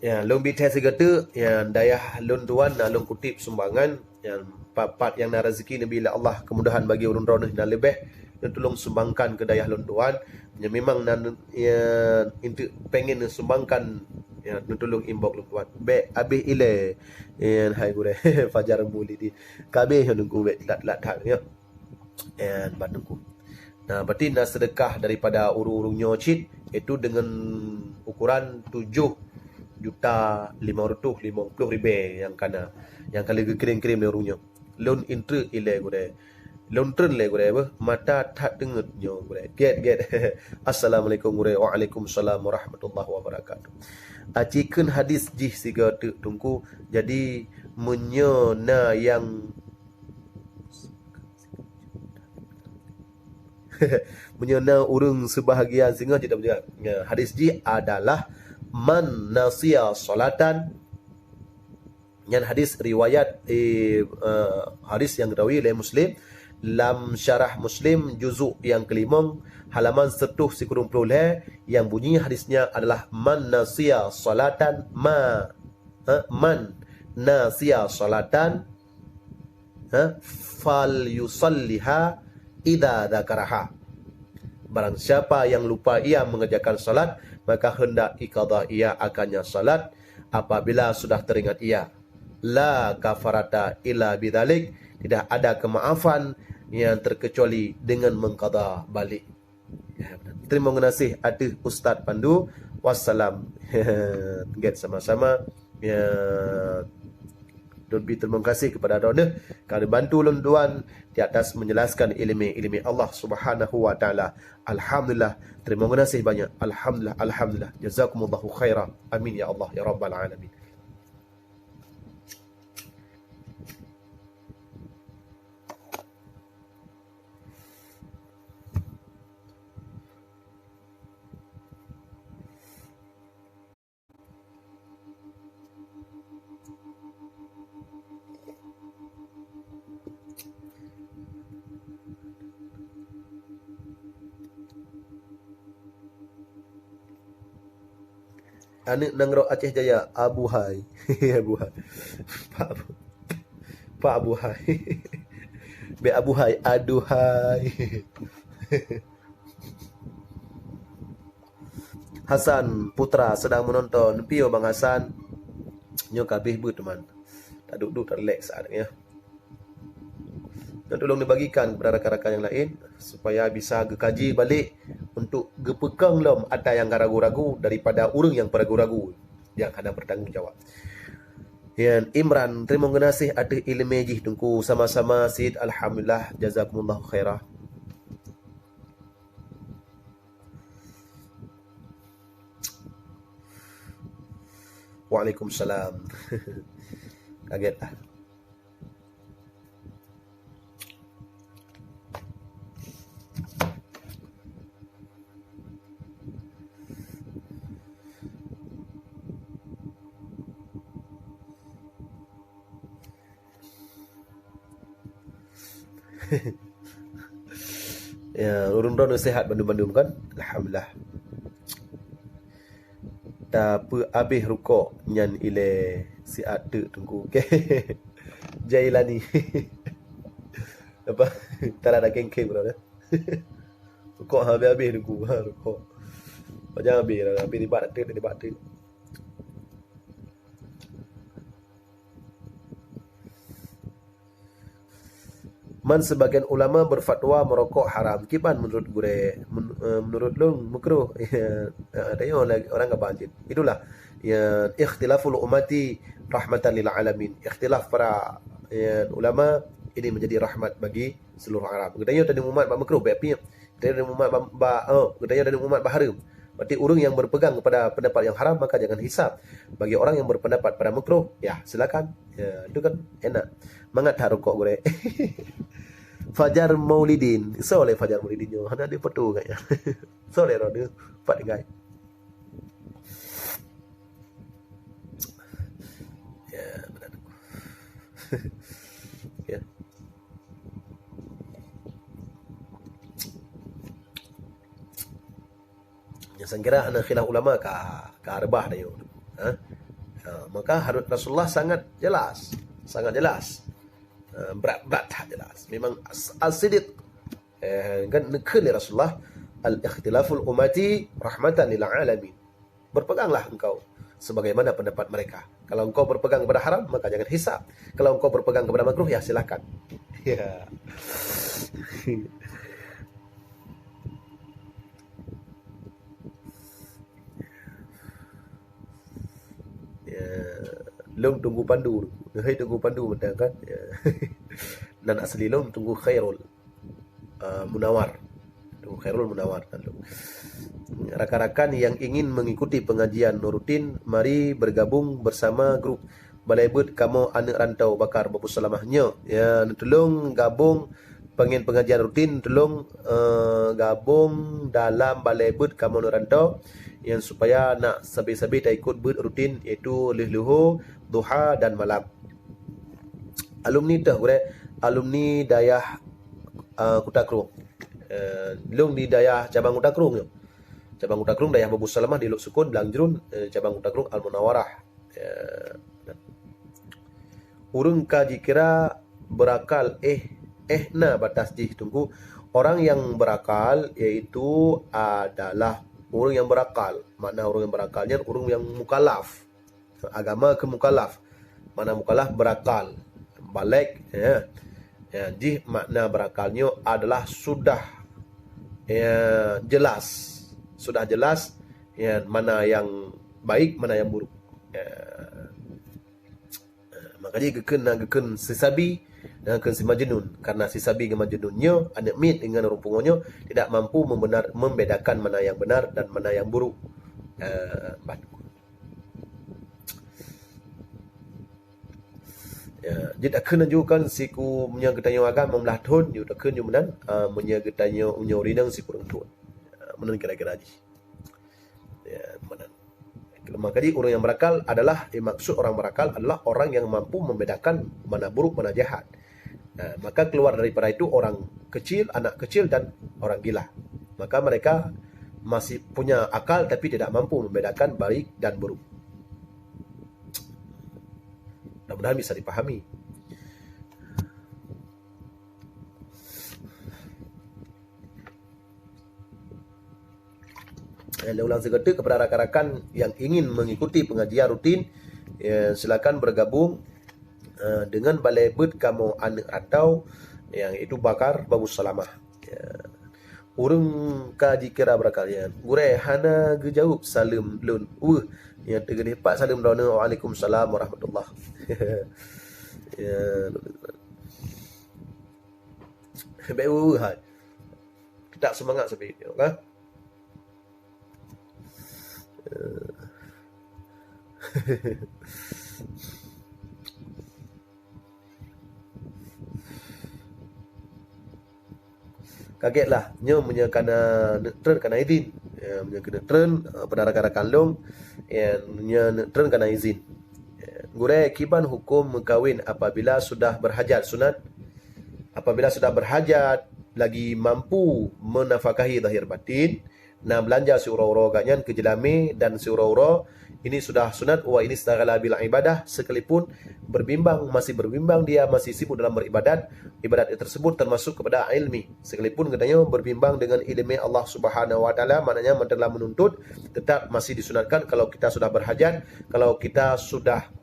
Ya, long bitai segala yang dayah lon tuan nak long kutip sumbangan yang papat yang nak rezeki Nabi Allah kemudahan bagi urun ronah dan lebih dan tolong sumbangkan ke dayah lon tuan yang memang nan inti pengen sumbangkan yang tolong inbox lon tuan be habis ile yang hai gure fajar muli di kabe yang nunggu be lat tak ya and bandungku Nah, berarti nak sedekah daripada urung-urung nyocit itu dengan ukuran 7.550.000 yang kana. Yang kali kirim-kirim ni urungnya. Lon intre ile gure. Lon tren le gure bah mata tak denget nyo gure. Get. Assalamualaikum gure. Waalaikumsalam warahmatullahi wabarakatuh. Acikeun hadis jih siga tungku jadi menyona yang menyena urung sebahagian singa tidak berjalan. Ya, hadis ji adalah man nasiya salatan. Yang hadis riwayat hadis yang dirawi oleh Muslim lam syarah Muslim juzuk yang kelima halaman 190 yang bunyi hadisnya adalah man nasiya salatan man nasiya salatan fal yusalliha idza dzakaraha. Barang siapa yang lupa ia mengerjakan salat, maka hendak iqadah ia akannya salat apabila sudah teringat ia. La kafarata illa bidzalik, tidak ada kemaafan yang terkecuali dengan mengqada balik. Ya, terima kasih aduh Ustaz Pandu. Wassalam. Get sama-sama. Ya, lebih terima kasih kepada Dona kerana bantu londuan di atas menjelaskan ilmu Allah Subhanahu wa taala. Alhamdulillah, terima kasih banyak. Alhamdulillah. Jazakumullahu khairan. Amin ya Allah ya rabbal alamin. Anak Nangrok Aceh Jaya, Abu Hai. Abu Hai. Pak Abu Hai. Be Abu Hai, aduhai. Hasan Putra sedang menonton. Pio Bang Hasan. Nyo kabeh bu teman. Tak duduk tak relax saatnya. Dan tolong dibagikan kepada rakan-rakan yang lain supaya bisa gekaji balik untuk gepekang lom ada yang ragu-ragu daripada urang yang ragu-ragu yang ada bertanggungjawab. Yan Imran, terima kasih ada ilmu jih tungku sama-sama Sid. Alhamdulillah, jazakumullahu khairah. Waalaikumsalam. Kagetlah. Ya, urun-urun sehat bandum-bandum kan? Alhamdulillah. Tapi habis rukuk nyan ile si ada tunggu. Okey. Jailani. Apa? Tak ada kengkeng bro dah. Rukuk habis tunggu. Rukuk. Jangan habis lah. Habis dibat tu. Man sebagian ulama berfatwa merokok haram. Kiban menurut gure? Menurut lu makruh. Ada yang orang kebanjir. Itulah ya ikhtilaful ummati rahmatan lil alamin. Ikhtilaf para ulama ini menjadi rahmat bagi seluruh Arab. Katanya tadi umat makruh baik Katanya umat katanya tadi umat haram. Berarti orang yang berpegang kepada pendapat yang haram maka jangan hisap. Bagi orang yang berpendapat pada makruh, ya silakan. Ya, itu kan enak. Mangat tak rokok gure. Fajar Maulidin. Soleh Fajar Maulidin yo. Hana dia foto kayaknya. Soleh ro dia. Pat guys. Ya, benar. Ya. Ya saya kira ana khilaf ulama ka arbah dah yo. Maka harus Rasulullah sangat jelas. Berat tak jelas. Memang as-sidiq kan nekun Rasulullah al-ikhtilaful ummati rahmatan lil alamin. Berpeganglah engkau sebagaimana pendapat mereka. Kalau engkau berpegang kepada haram maka jangan hisab. Kalau engkau berpegang kepada makruh ya silakan. Ya. Long tunggu pandu. Hai tunggu pandu betul kan? Dan asli long tunggu khairul munawar. Tunggu khairul munawar kan. Rakan-rakan yang ingin mengikuti pengajian rutin, mari bergabung bersama grup Balai Bet Kamu Anak Rantau Bakar Babu Salamahnya. Ya, tolong gabung pengen pengajian rutin, tolong gabung dalam Balai Bet Kamu Anak Rantau yang supaya nak sabi-sabi tak ikut bet rutin, iaitu luhur, duha dan malam. Alumni dah alumni dayah Kutakrung. Long di dayah cabang Kutakrung yo. Cabang Kutakrung dayah Babu Salamah di Luk Sukun Belangjrun, cabang Kutakrung Al Munawarah. Urung kaji kira berakal na batas jih tunggu. Orang yang berakal iaitu adalah orang yang berakal. Makna orang yang berakalnya orang yang mukallaf. Agama ke mukallaf. Mana mukallaf berakal. Balik ya. Jih makna berakalnya adalah sudah jelas. Sudah jelas mana yang baik, mana yang buruk. Makanya geken sisabi dan geken si majnun, karena sisabi dengan majnunnya anak mit dengan rumpungonya tidak mampu membedakan mana yang benar dan mana yang buruk. Jadi akan menunjukkan siku menyegetanya agama membelah tun, juga akan menan menyegetanya unyorinang siku rentun. Menan kira-kira aja. Maka jadi orang yang berakal adalah maksud orang berakal adalah orang yang mampu membedakan mana buruk mana jahat. Maka keluar daripada itu orang kecil, anak kecil dan orang gila. Maka mereka masih punya akal tapi tidak mampu membedakan baik dan buruk. Mudah-mudahan bisa dipahami. Ulang sekali kepada rakan-rakan yang ingin mengikuti pengajian rutin, silakan bergabung dengan Balai Bet Kamu Anak Rantau yang itu Bakar Babu Salamah. Urung kaji kira berakalian. Gure hana gejawab salam lun. Yang tegani pak salam dona. Waalaikumsalam warahmatullah. Baik hai. Tak semangat sepi, kan? Kagetlah nya menyakana neutron kana izin, menyakana neutron pada rakan-rakan long nya neutron kana izin. Gure kiban hukum mengkawin apabila sudah berhajat sunat, apabila sudah berhajat lagi mampu menafkahi zahir batin. Nah, belanja si ura-ura ganyan ke jelami dan si ura-ura ini sudah sunat wa ini istaghala bil ibadah, sekalipun masih berbimbang dia masih sibuk dalam beribadat, ibadat tersebut termasuk kepada ilmi, sekalipun katanya berbimbang dengan ilmu Allah Subhanahu wa taala, maknanya telah menuntut, tetap masih disunatkan kalau kita sudah berhajat, kalau kita sudah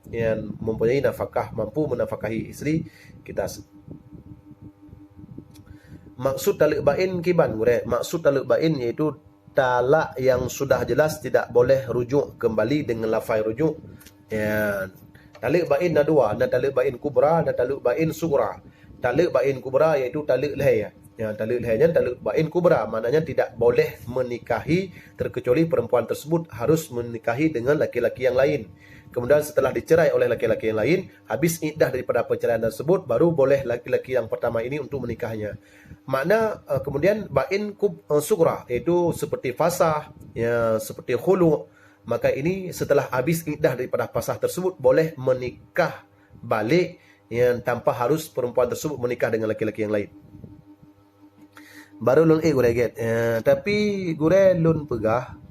mempunyai nafkah, mampu menafkahi istri kita. Maksud talak bain kiban gure, maksud talak bain iaitu talak yang sudah jelas tidak boleh rujuk kembali dengan lafaz rujuk. Talak bain ada dua, ada talak bain kubra dan talak bain sughra. Talak bain kubra iaitu talak lahir. Talak lahirnya talak bain kubra, maknanya tidak boleh menikahi terkecuali perempuan tersebut harus menikahi dengan laki-laki yang lain. Kemudian setelah dicerai oleh laki-laki yang lain, habis iddah daripada perceraian tersebut, baru boleh laki-laki yang pertama ini untuk menikahnya. Makna kemudian bain sughra iaitu seperti fasah, seperti khulu'. Maka ini setelah habis iddah daripada fasah tersebut boleh menikah balik tanpa harus perempuan tersebut menikah dengan laki-laki yang lain. Baru lun gure get. Tapi gure lun pegah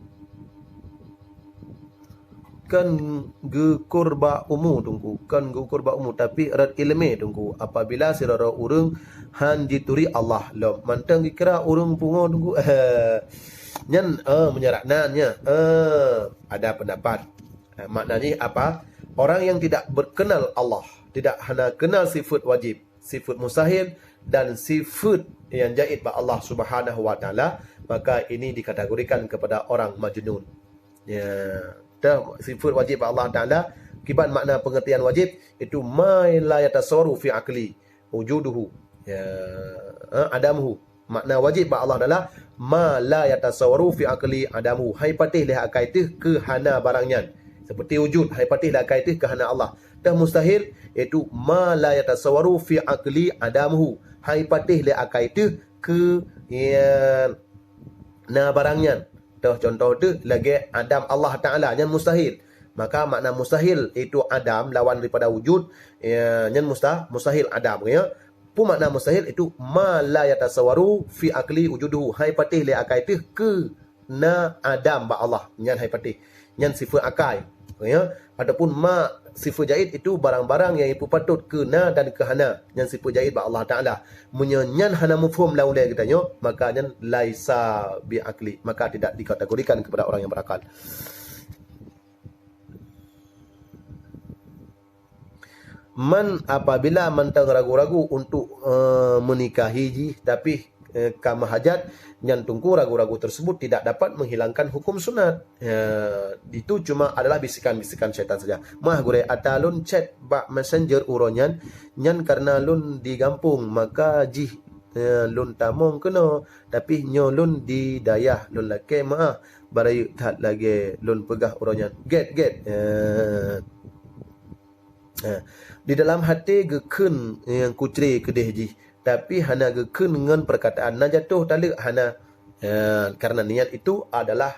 kan kurba umu tunggu, kan kurba umu tapi rad ilmi tunggu, apabila sirara urang han jituri Allah lo mantang kira urang pungo tunggu nyan menyeraknanya ada pendapat. Maknanya apa? Orang yang tidak berkenal Allah, tidak hanya kenal sifat wajib, sifat mustahil dan sifat yang jaid ba Allah Subhanahu wa taala, maka ini dikategorikan kepada orang majnun. Sifat wajib Allah Ta'ala kibat makna pengertian wajib itu ma la yatasawwaru fi aqli wujuduhu ya adamuhu. Makna wajib ba Allah adalah ma la yatasawwaru fi aqli adamu. Hai patih leh akai teh ke hana barangnya. Seperti wujud, hai patih leh akai teh ke hana Allah. Dan mustahil iaitu ma la yatasawwaru fi aqli adamuhu. Hai patih leh akai teh ke ya na barangnya. Contoh tu lagi Adam Allah Ta'ala yang mustahil. Maka makna mustahil itu Adam lawan daripada wujud yang mustahil Adam ya. Pu makna mustahil itu ma la yatasawwaru fi aqli wujuduhu. Hai patih le akai tu ke na Adam ba Allah. Nyan hai patih. Nyan sifat akai ya. Adapun ma sifat jaid itu barang-barang yang ipu patut ke na dan ke hana. Nyan sifat jaid ba Allah Ta'ala. Menyanyan hana mufhum laulai kita nyo, maka nyan laisa bi akli, maka tidak dikategorikan kepada orang yang berakal. Man apabila mentang ragu-ragu untuk menikahi ji, tapi kama hajat yang tunggu ragu-ragu tersebut tidak dapat menghilangkan hukum sunat. Itu cuma adalah bisikan-bisikan syaitan saja. Mah gure atalun chat ba messenger uronyan nyan karena lun digampung maka jih lun tamong kena tapi nyo lun di dayah lun lake maah barayu tak lagi lun pegah uronyan get di dalam hati gekun yang kucri kedeh jih tapi hana gekun dengan perkataan na jatuh talak hana karena niat itu adalah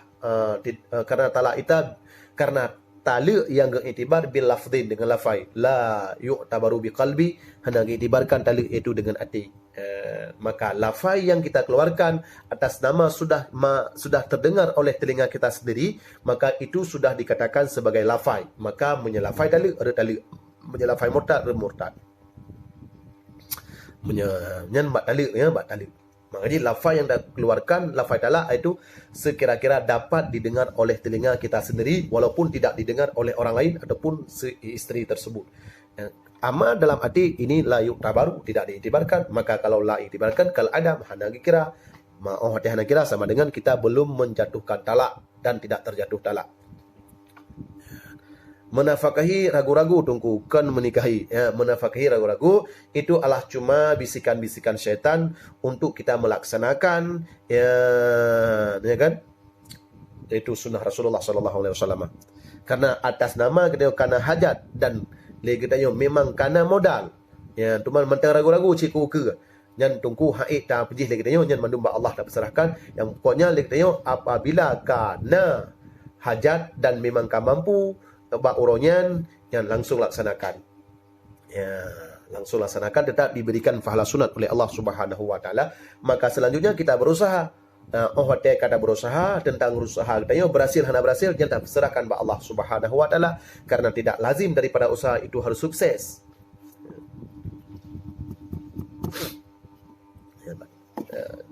karena talak ita karena talak yang geitibar bil lafdhin dengan lafai la yu'tabaru bi qalbi hana geitibarkan talak itu dengan hati. Maka lafai yang kita keluarkan atas nama sudah terdengar oleh telinga kita sendiri, maka itu sudah dikatakan sebagai lafai. Maka menyelafai talak ada talak, menyelafai murtad ada murtad. Menyan bat talak ya bat talak. Jadi lafaz yang dah keluarkan lafaz talak itu sekira-kira dapat didengar oleh telinga kita sendiri walaupun tidak didengar oleh orang lain ataupun isteri tersebut. Amma dalam arti ini la yu'tabaru tidak diiktibarkan, maka kalau la iktibarkan kal adam hana kira hati hana kira sama dengan kita belum menjatuhkan talak dan tidak terjatuh talak. Menafakahi ragu-ragu tunggu kan menikahi ya, menafakahi ragu-ragu itu adalah cuma bisikan-bisikan syaitan untuk kita melaksanakan ya kan itu sunnah Rasulullah SAW. Karena atas nama kita karena hajat dan lagi kita memang karena modal ya tuman mentang ragu-ragu ciku ke yang tunggu haid tak pejih lagi kita yang mandumba Allah dah berserahkan yang pokoknya lagi kita apabila karena hajat dan memang mampu bak uronyan yang langsung laksanakan. Ya, langsung laksanakan tetap diberikan pahala sunat oleh Allah Subhanahu wa taala. Maka selanjutnya kita berusaha. Hotel kata berusaha tentang berusaha kita berhasil hana berhasil kita serahkan kepada Allah Subhanahu wa taala karena tidak lazim daripada usaha itu harus sukses.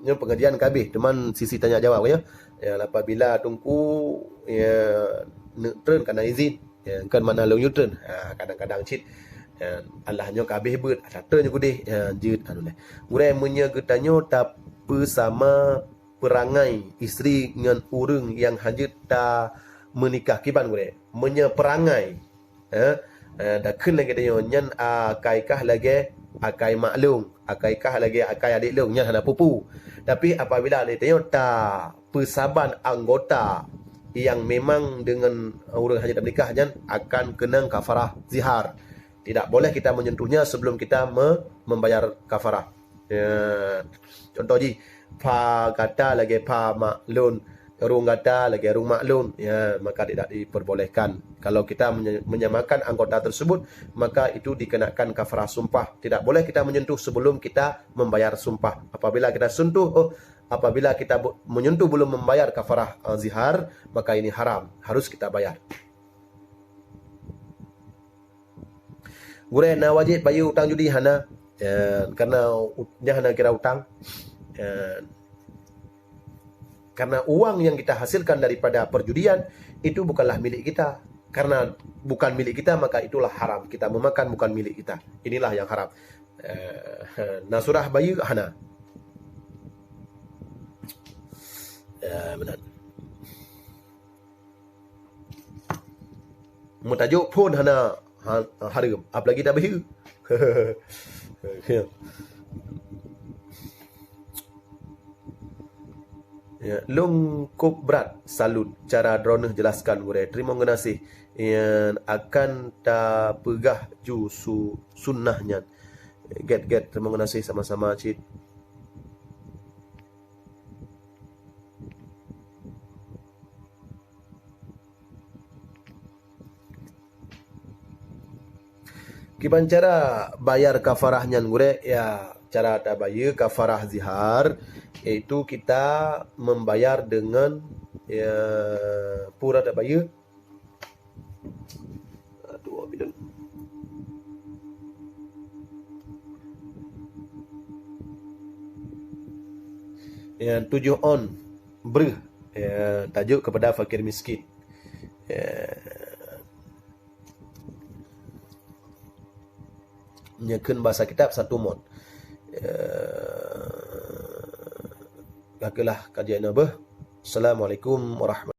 Ini pengajian kabeh teman sisi tanya jawab ya. Ya apabila tunggu ya neutron kena izin ya kan mana long neutron kadang-kadang cit Allahnya kabeh beut satanya gudeh jeut anu leh urang munya getanyo tak bersama perangai isteri dengan urang yang hajat ta menikah kiban gure munya perangai dah keun lagi tanyo nyan akaikah lagi akai maklum akaikah lagi akai adik long nyan hana pupu tapi apabila le tanyo ta persaban anggota yang memang dengan orang hajat menikah akan kena kafarah zihar. Tidak boleh kita menyentuhnya sebelum kita membayar kafarah. Ya. Contoh ji, pa kata lagi pa maklun, rung kata lagi rung maklun, ya maka tidak diperbolehkan. Kalau kita menyamakan anggota tersebut, maka itu dikenakan kafarah sumpah. Tidak boleh kita menyentuh sebelum kita membayar sumpah. Apabila kita sentuh, apabila kita menyentuh belum membayar kafarah zihar, maka ini haram, harus kita bayar. Gure na wajib bayar utang judi hana karena hana kira utang karena uang yang kita hasilkan daripada perjudian itu bukanlah milik kita. Karena bukan milik kita maka itulah haram. Kita memakan bukan milik kita. Inilah yang haram. Nasurah bayar hana. Benar. Mutajuk pun hana haram, apalagi tak bahaya. Ya, lung kop berat salut cara drone jelaskan gure. Terima kasih. Yang akan ta pegah ju sunnahnya. Get terima kasih sama-sama cik. Kiban cara bayar kafarahnya gure ya, cara tak bayar kafarah zihar iaitu kita membayar dengan ya pura tak bayar. Aduh, bila yang 7 on ber ya, tajuk kepada fakir miskin. Ya, nyekeun bahasa kitab satu mon. Lakulah kajian apa? Assalamualaikum warahmatullahi